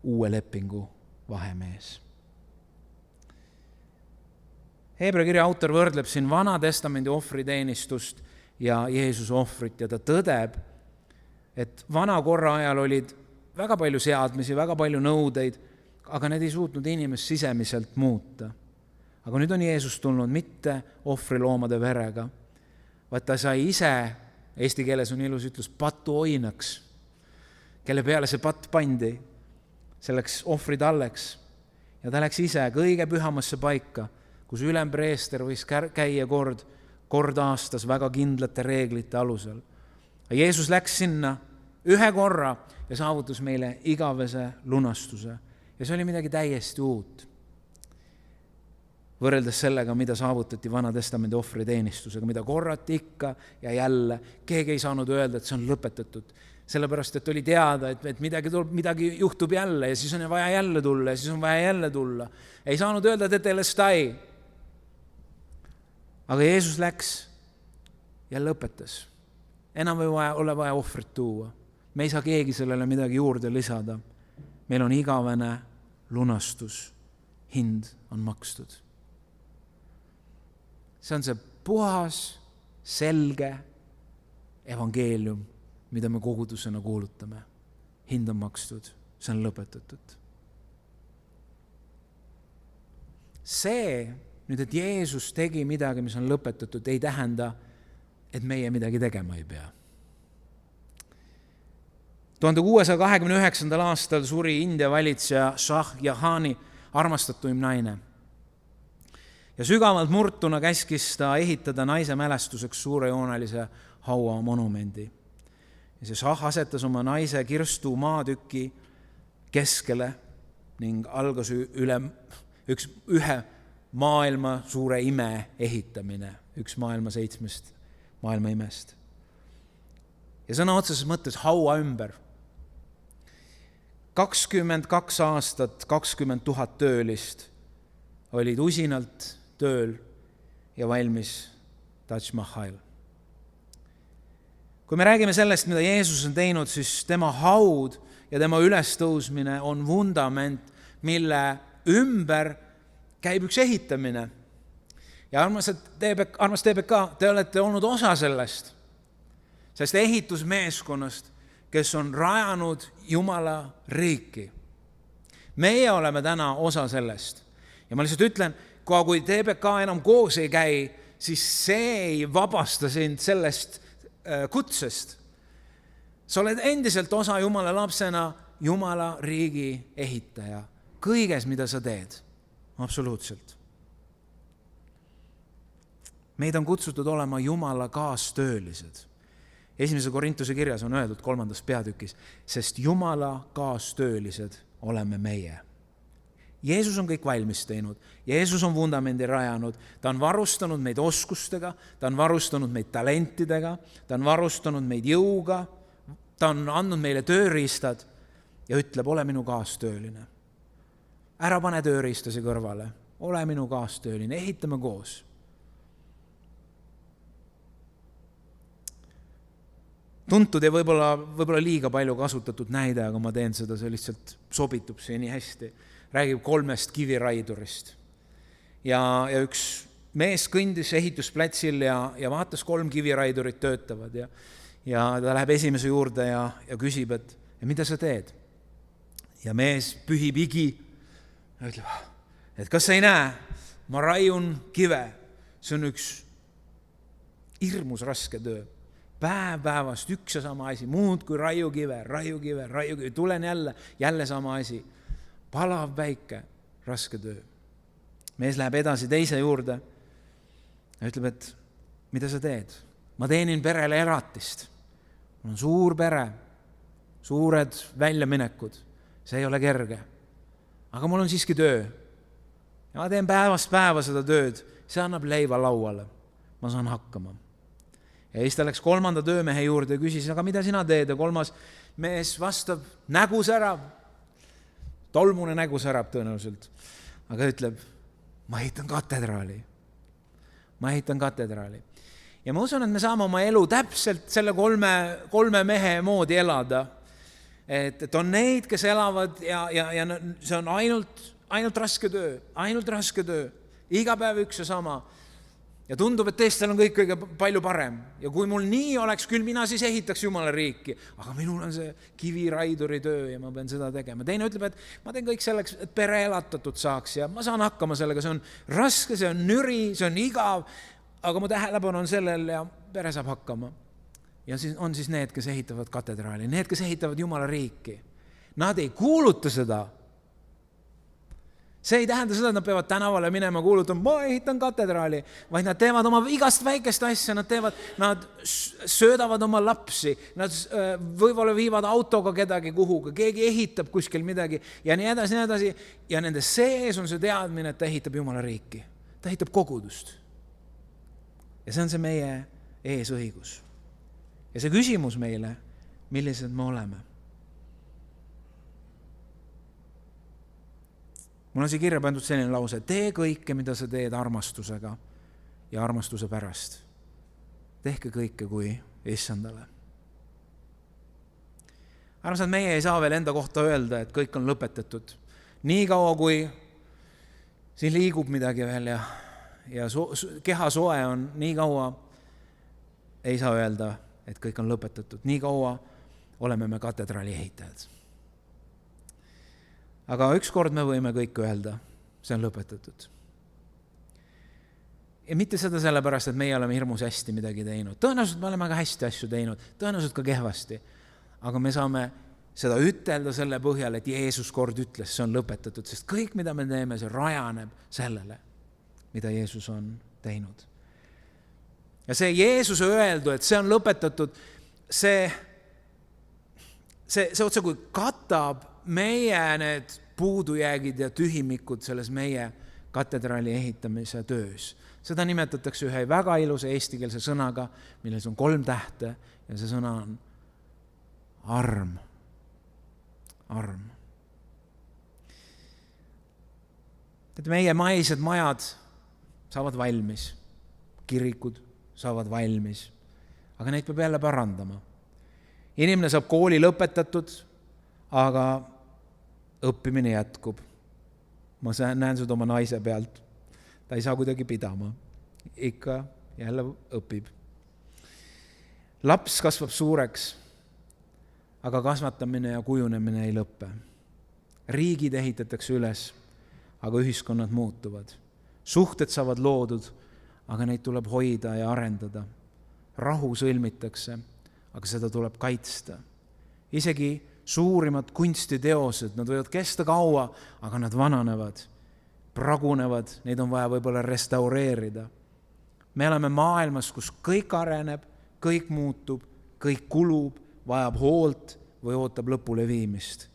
uue lepingu vahemees. Heebrea kirja autor võrdleb siin Vana Testamendi ohvriteenistust ja Jeesuse ohvrit ja ta tõdeb, et vana korra ajal olid väga palju seadmisi, väga palju nõudeid, aga need ei suutnud inimest sisemiselt muuta. Aga nüüd on Jeesus tulnud mitte ohvriloomade verega, vaid ta sai ise, eesti keeles on ilus ütlus, patuoinaks, kelle peale see patt pandi, selleks ohvritalleks. Ja ta läks ise kõige pühamasse paika, kus ülempreester võis käia kord aastas väga kindlate reeglite alusel. Jeesus läks sinna ühe korra ja saavutas meile igavese lunastuse. Ja see oli midagi täiesti uut. Võrreldes sellega, mida saavutati Vana Testamendi ohvriteenistusega, mida korrati ikka ja jälle, keegi ei saanud öelda, et see on lõpetatud. Sellepärast, et oli teada, et midagi juhtub jälle ja siis on vaja jälle tulla ja siis on vaja jälle tulla. Ei saanud öelda, et tetelestai. Aga Jeesus läks ja lõpetas. Enam ei ole vaja ohvrit tuua. Me ei saa keegi sellele midagi juurde lisada. Meil on igavene lunastus. Hind on makstud. See on see puhas, selge evangeelium, mida me kogudusena kuulutame. Hind on makstud. See on lõpetatud. See nüüd, et Jeesus tegi midagi, mis on lõpetatud, ei tähenda, et meie midagi tegema ei pea. 1629. aastal suri India valitseja Shah Jahani armastatuim naine. Ja sügavalt murtuna käskis ta ehitada naise mälestuseks suurejoonelise hauamonumendi. Ja see Shah asetas oma naise kirstu maatüki keskele ning algas ühe maailma suure ime ehitamine, üks maailma 7 maailma imest. Ja sõna otseses mõttes haua ümber. 22 aastat, 20 000 töölist olid usinalt tööl ja valmis Taj Mahal. Kui me räägime sellest, mida Jeesus on teinud, siis tema haud ja tema ülestõusmine on vundament, mille ümber käib üks ehitamine. Ja armas TBK, te olete olnud osa sellest ehitusmeeskonnast, kes on rajanud Jumala riiki. Meie oleme täna osa sellest. Ja ma lihtsalt ütlen, kui TBK enam koos ei käi, siis see ei vabasta sind sellest kutsest. Sa oled endiselt osa Jumala lapsena, Jumala riigi ehitaja. Kõiges, mida sa teed. Absoluutselt. Meid on kutsutud olema Jumala kaastöölised. 1. Korintuse kirjas on öeldud 3. peatükis, sest Jumala kaastöölised oleme meie. Jeesus on kõik valmis teinud. Jeesus on vundamendi rajanud. Ta on varustanud meid oskustega, ta on varustanud meid talentidega, ta on varustanud meid jõuga, ta on andnud meile tööriistad ja ütleb, ole minu kaastööline. Ära pane tööriistasi kõrvale, ole minu kaastööline, ehitame koos. tuntud ja võib-olla liiga palju kasutatud näide, aga ma teen seda, see lihtsalt sobitub siia nii hästi. Räägib 3 kiviraidurist. Ja üks mees kõndis ehitusplatsil ja vaatas 3 kiviraidurit töötavad ja ta läheb esimese juurde ja küsib, et mida sa teed? Ja mees pühib higi ja ütleb, et kas sa ei näe, ma raiun kive. See on üks hirmus raske töö. Päevast üks ja sama asi, muud kui raiukive, tulen jälle sama asi. Palav päike, raske töö. Mees läheb edasi teise juurde ja ütleb, et mida sa teed? Ma teenin perele elatist. Mul on suur pere, suured väljaminekud. See ei ole kerge. Aga mul on siiski töö. Ja ma teen päevast päeva seda tööd. See annab leiva lauale. Ma saan hakkama. Ja siis ta läks 3. töömehe juurde ja küsis, aga mida sina teed? Ja 3. mees vastab, nägu särab. Tolmune nägu särab tõenäoliselt. Aga ütleb, ma ehitan katedraali. Ja ma usun, et me saame oma elu täpselt selle 3 mehe moodi elada. Et on neid, kes elavad ja see on ainult raske töö. Iga päev üks ja sama. Ja tundub, et teistel on kõik kõige palju parem. Ja kui mul nii oleks, küll mina siis ehitaks Jumala riiki. Aga minul on see kiviraiduri töö ja ma pean seda tegema. Teine ütleb, et ma teen kõik selleks, et pere elatatud saaks ja ma saan hakkama sellega. See on raske, see on nüri, see on igav, aga mu tähelepanu on sellel ja pere saab hakkama. Ja siis on siis need, kes ehitavad katedraali, need, kes ehitavad Jumala riiki. Nad ei kuuluta seda. See ei tähenda seda, et nad peavad tänavale minema kuulutama, ma ehitan katedraali, vaid nad teevad oma igast väikest asja, nad söödavad oma lapsi, nad võib-olla viivad autoga kedagi kuhuga, keegi ehitab kuskil midagi ja nii edasi. Ja nende sees on see teadmine, et ta ehitab Jumala riiki. Ta ehitab kogudust. Ja see on see meie eesõigus. Ja see küsimus meile, millised me oleme. Mul on siia kirja pandud selline lause, tee kõike, mida sa teed armastusega ja armastuse pärast. Tehke kõike kui issandale. Armsad, meie ei saa veel enda kohta öelda, et kõik on lõpetatud. Nii kaua, kui siin liigub midagi veel ja keha soe on, nii kaua ei saa öelda, et kõik on lõpetatud. Nii kaua oleme me katedraali ehitajad. Aga ükskord me võime kõik öelda, see on lõpetatud. Ja mitte seda sellepärast, et meie oleme hirmus hästi midagi teinud. Tõenäoliselt me oleme ka hästi asju teinud, tõenäoliselt ka kehvasti. Aga me saame seda ütelda selle põhjal, et Jeesus kord ütles, see on lõpetatud, sest kõik, mida me teeme, see rajaneb sellele, mida Jeesus on teinud. Ja see Jeesuse öeldu, et see on lõpetatud, see otse kui katab meie need puudujäägid ja tühimikud selles meie katedraali ehitamise töös. Seda nimetatakse ühe väga ilusa eestikeelse sõnaga, milles on 3 tähte ja see sõna on arm. Arm. Meie maised majad saavad valmis, kirikud saavad valmis, aga neid peab jälle parandama. Inimene saab kooli lõpetatud, aga õppimine jätkub. Ma näen seda oma naise pealt. Ta ei saa kuidagi pidama. Ikka jälle õpib. Laps kasvab suureks, aga kasvatamine ja kujunemine ei lõppe. Riigid ehitatakse üles, aga ühiskonnad muutuvad. Suhted saavad loodud, aga neid tuleb hoida ja arendada. Rahu sõlmitakse, aga seda tuleb kaitsta. Isegi suurimad kunstiteosed, nad võivad kesta kaua, aga nad vananevad, pragunevad, neid on vaja võib-olla restaureerida. Me oleme maailmas, kus kõik areneb, kõik muutub, kõik kulub, vajab hoolt või ootab lõpule viimist.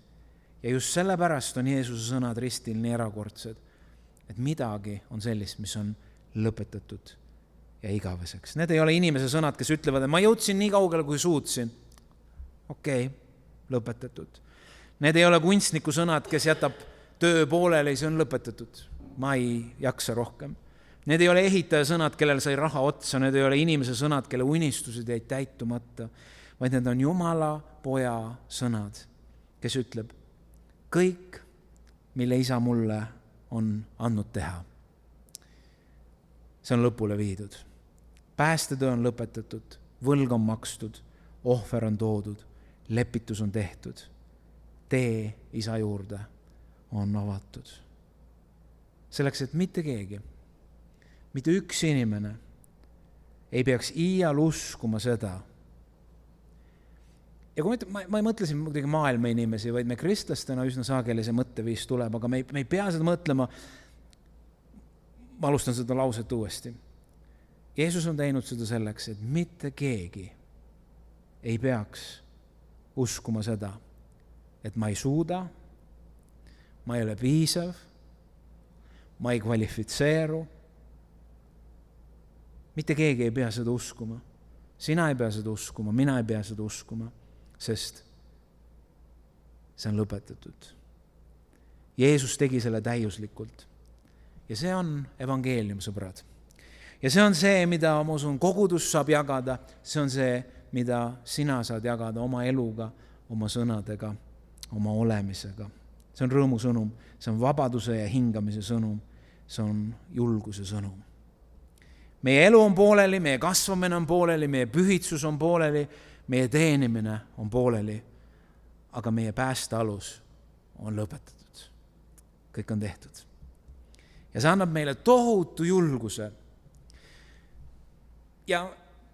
Ja just sellepärast on Jeesuse sõnad ristil nii erakordsed, et midagi on sellist, mis on lõpetatud ja igaveseks. Need ei ole inimese sõnad, kes ütlevad, et ma jõudsin nii kaugele, kui suutsin. Okei. Lõpetatud. Need ei ole kunstniku sõnad, kes jätab töö pooleli, see on lõpetatud. Ma ei jaksa rohkem. Need ei ole ehitaja sõnad, kellel sai raha otsa, need ei ole inimese sõnad, kelle unistused jäid täitumata, vaid need on Jumala poja sõnad, kes ütleb, kõik, mille isa mulle on andnud teha, see on lõpule viidud. Päästetöö on lõpetatud, võlg on makstud, ohver on toodud, lepitus on tehtud, tee isa juurde on avatud. Selleks, et mitte keegi, mitte üks inimene ei peaks iial uskuma seda. Ja kui ma ei mõtle siin muidugi maailma inimesi, vaid me kristlastena üsna sageli see mõtteviis tuleb, aga me ei pea seda mõtlema. Ma alustan seda lauset uuesti. Jeesus on teinud seda selleks, et mitte keegi ei peaks uskuma seda, et ma ei suuda, ma ei ole piisav, ma ei kvalifitseeru. Mitte keegi ei pea seda uskuma. Sina ei pea seda uskuma, mina ei pea seda uskuma, sest see on lõpetatud. Jeesus tegi selle täiuslikult. Ja see on evangeelium, sõbrad. Ja see on see, mida ma usun, kogudus saab jagada. See on see, mida sina saad jagada oma eluga, oma sõnadega, oma olemisega. See on rõõmu sõnum, see on vabaduse ja hingamise sõnum, see on julguse sõnum. Meie elu on pooleli, meie kasvamine on pooleli, meie pühitsus on pooleli, meie teenimine on pooleli, aga meie päästealus on lõpetatud. Kõik on tehtud. Ja see annab meile tohutu julguse. Ja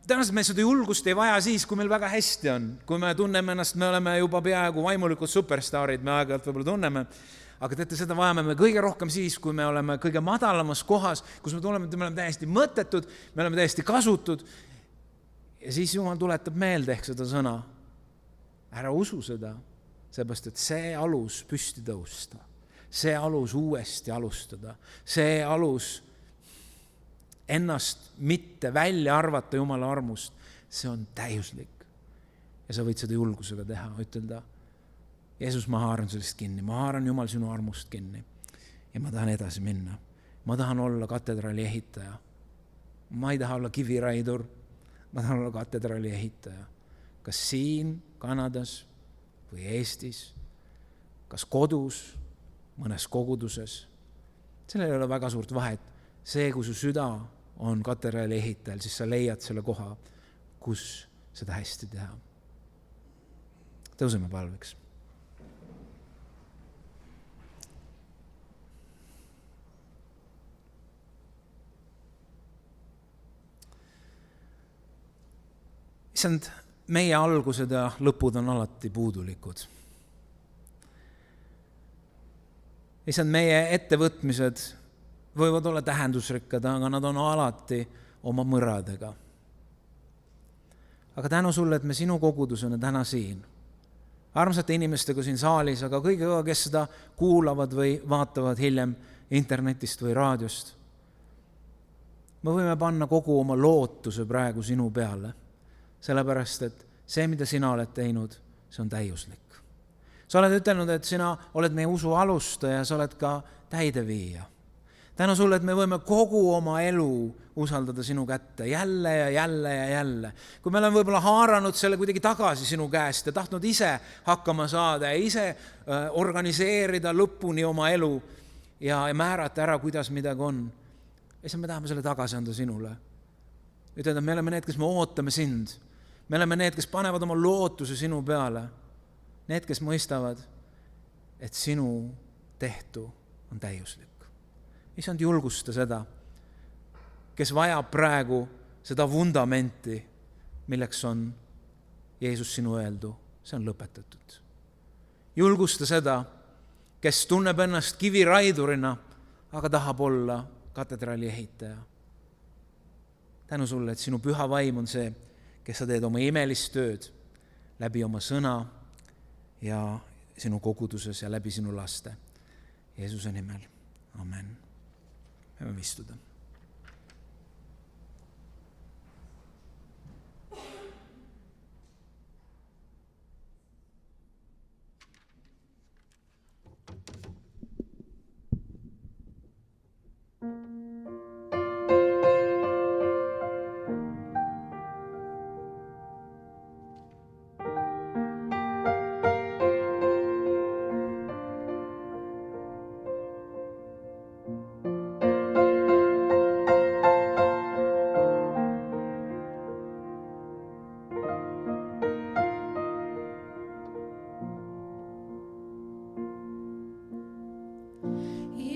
tõenäoliselt me seda julgust ei vaja siis, kui meil väga hästi on. Kui me tunneme ennast, me oleme juba peaaegu vaimulikud superstaarid, me aeg-ajalt võib-olla tunneme. Aga teate, seda vajame me kõige rohkem siis, kui me oleme kõige madalamas kohas, kus me tunneme, et me oleme täiesti mõttetud, me oleme täiesti kasutud. Ja siis Jumal tuletab meelde ehk seda sõna. Ära usu seda, seepärast, et see alus püsti tõusta, see alus uuesti alustada, see alus ennast mitte välja arvata Jumala armust, see on täiuslik. Ja sa võid seda julgusega teha, ütelda, Jeesus, ma haaran sellest kinni, ma haaran Jumal sinu armust kinni ja ma tahan edasi minna. Ma tahan olla katedraali ehitaja. Ma ei taha olla kiviraidur, ma tahan olla katedraali ehitaja. Kas siin Kanadas või Eestis, kas kodus, mõnes koguduses. Sellel ei ole väga suurt vahet. See, kui su süda on katedraali ehitajal, siis sa leiad selle koha, kus seda hästi teha. Tõuseme palveks. Issand, meie algused ja lõpud on alati puudulikud. Issand, meie ettevõtmised võivad olla tähendusrikkad, aga nad on alati oma mõradega. Aga tänu sulle, et me sinu kogudusena täna siin, armsate inimestega siin saalis, aga kõigiga, kes seda kuulavad või vaatavad hiljem internetist või raadiost, me võime panna kogu oma lootuse praegu sinu peale. Sellepärast, et see, mida sina oled teinud, see on täiuslik. Sa oled ütelnud, et sina oled meie usu alustaja ja sa oled ka täideviija. Tänu sulle, et me võime kogu oma elu usaldada sinu kätte jälle ja jälle ja jälle. Kui me oleme võib-olla haaranud selle kuidagi tagasi sinu käest ja tahtnud ise hakkama saada ja ise organiseerida lõpuni oma elu ja määrata ära, kuidas midagi on. Ja siis me tahame selle tagasi anda sinule. Ütelda, me oleme need, kes me ootame sind. Me oleme need, kes panevad oma lootuse sinu peale. Need, kes mõistavad, et sinu tehtu on täiuslik. Issand, julgusta seda, kes vajab praegu seda vundamenti, milleks on Jeesus sinu öeldu. See on lõpetatud. Julgusta seda, kes tunneb ennast kiviraidurina, aga tahab olla katedraali ehitaja. Tänu sulle, et sinu püha vaim on see, kes sa teed oma imelist tööd läbi oma sõna ja sinu koguduses ja läbi sinu laste. Jeesuse nimel. Amen. Me võime istuda.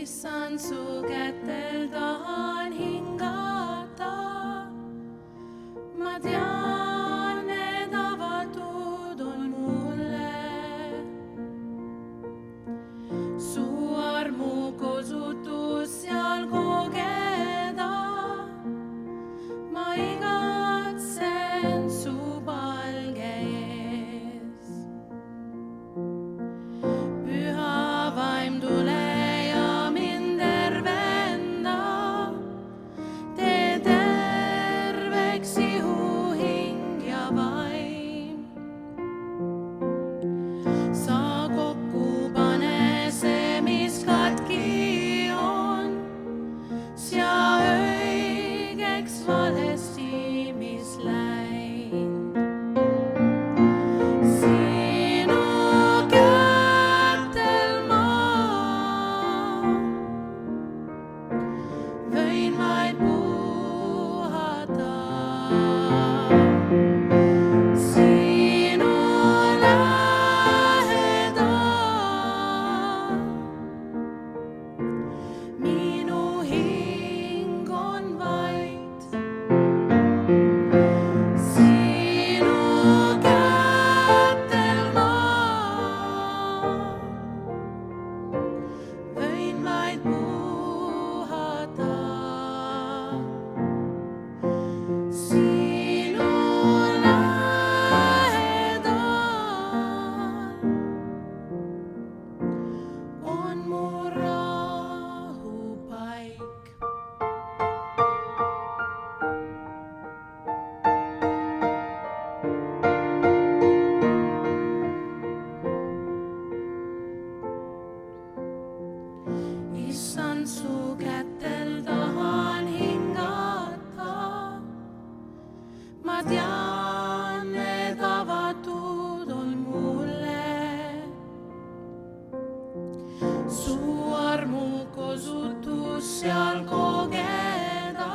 issand, su kätel tahan hingata. Ma tean, need avatud on mulle. Su armu kosutus seal kogeda. Ma igatsen su palge ees. Püha vaim, tule ja mind tervenda. Tee terveks ihu, hing ja vaim. Sa kokku pane see, mis katki on. Sea õigeks valesti, mis läinud. Sinu kätel ma võin vaid puhata. Sinu lähedal minu hing on vait. Sinu kätel ma võin vaid puhata. Sinu lähedal on mu rahupaik. Issand, su kätel tahan hingata. Ma tean, need avatud on mulle. Su armu kosutus seal kogeda.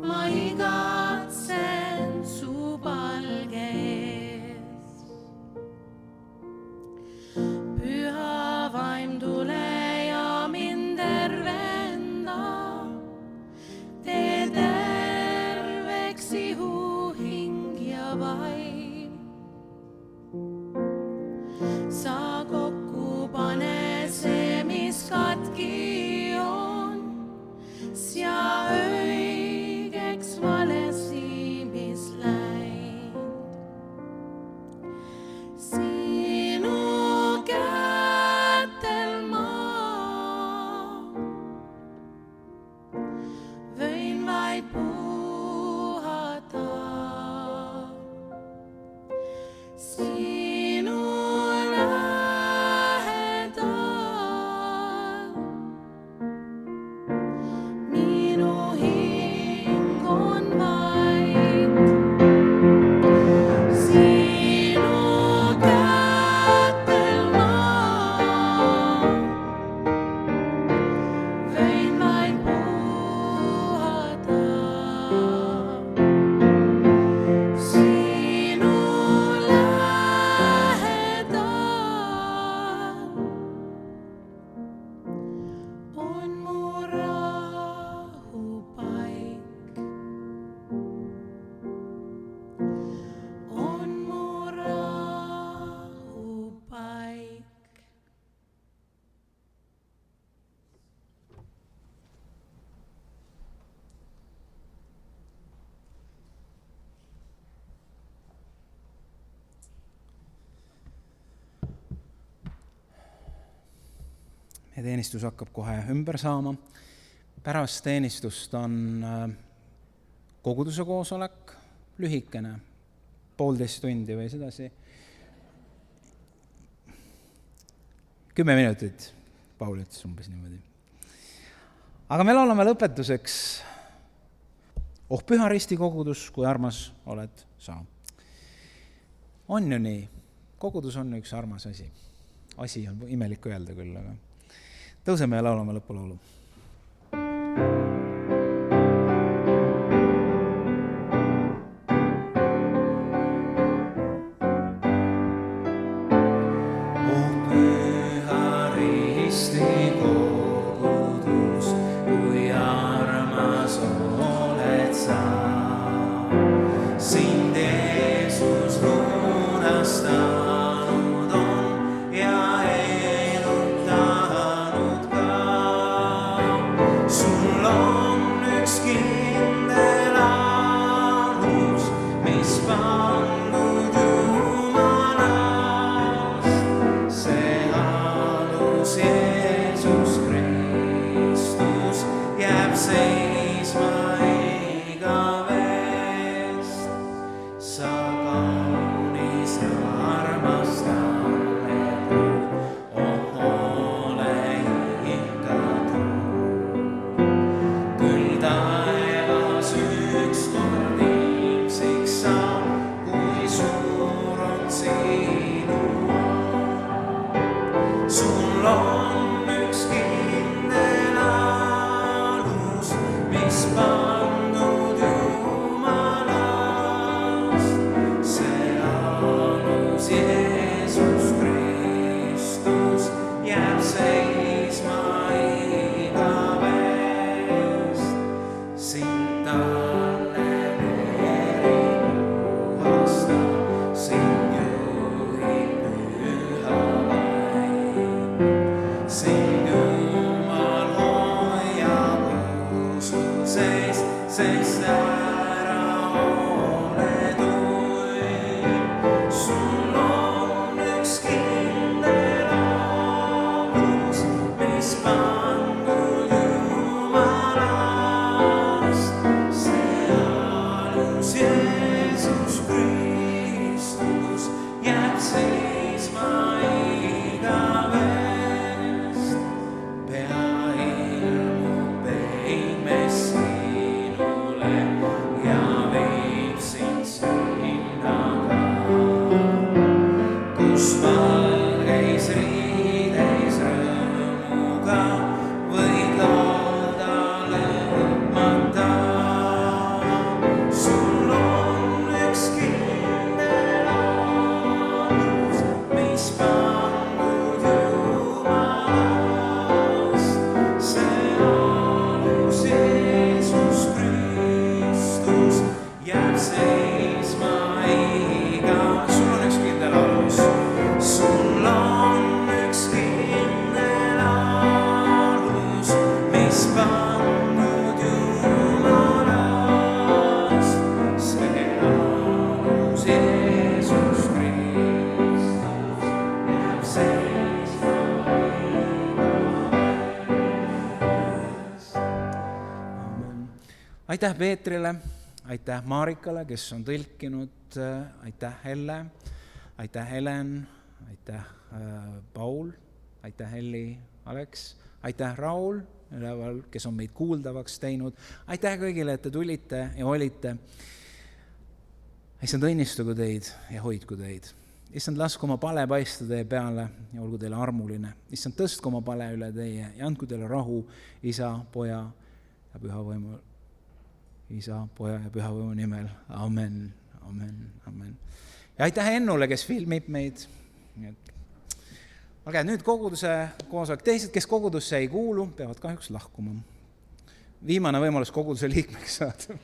Ma igatsen su palge ees. Püha vaim, tule ja mind tervenda. Tee terveks ihu, hing ja vaim. Sa kokku pane see, mis katki on. Sea õigeks valesti, mis läinud. Sinu kätel ma võin vaid puhata. Sinu lähedal minu hing on vait. Sinu kätel ma võin vaid puhata. Sinu lähedal on mu rahupaik. On mu rahupaik. meie teenistus hakkab kohe ümber saama. Pärast teenistust on koguduse koosolek, lühikene, 1,5 tundi või sedasi. 10 minutit, Paul ütles umbes niimoodi. Aga me laulame lõpetuseks Oh Püha Risti kogudus, kui armas oled sa. On ju nii, kogudus on üks armas asi. Asi on imelik öelda küll, aga tõuseme ja laulame lõpulaulu. Oh Püha Risti sind Jumal hoiab usu sees, sest ära ole tuim. Sul on üks kindel alus, mis pandud Jumalast. See alus Jeesus Kristus jääb seisma igavest. Pea ilmub peimes sinule ja viib sind sinna ka, kus valgeis riideis rõõmuga võid loota lõpmata. Sul on üks kindel alus, mis pandud Jumalast. See alus Jeesus Kristus jääb seisma iga. Sul on üks kindel alus, sul on üks kindel alus, mis pandud Jumalast. See alus Jeesus Kristus jääb seisma igavest. Amen. Aitäh Peetrile, aitäh Marikale, kes on tõlkinud, aitäh Helle, aitäh Helen, aitäh Paul, aitäh Helli, Aleks, aitäh Raul üleval, kes on meid kuuldavaks teinud. Aitäh kõigile, et te tulite ja olite. Issand, õnnistugu teid ja hoidku teid. Issand, lasku oma pale paista teie peale ja olgu teile armuline. Issand, tõstku oma pale üle teie ja andku teile rahu Isa, Poja ja Püha Võimu. Isa, Poja ja Püha Võimu nimel. Amen, amen, amen. Ja aitäh Ennule, kes filmib meid. Olge nüüd koguduse koosolek. Teised, kes kogudusse ei kuulu, peavad kahjuks lahkuma. Viimane võimalus koguduse liikmeks saada.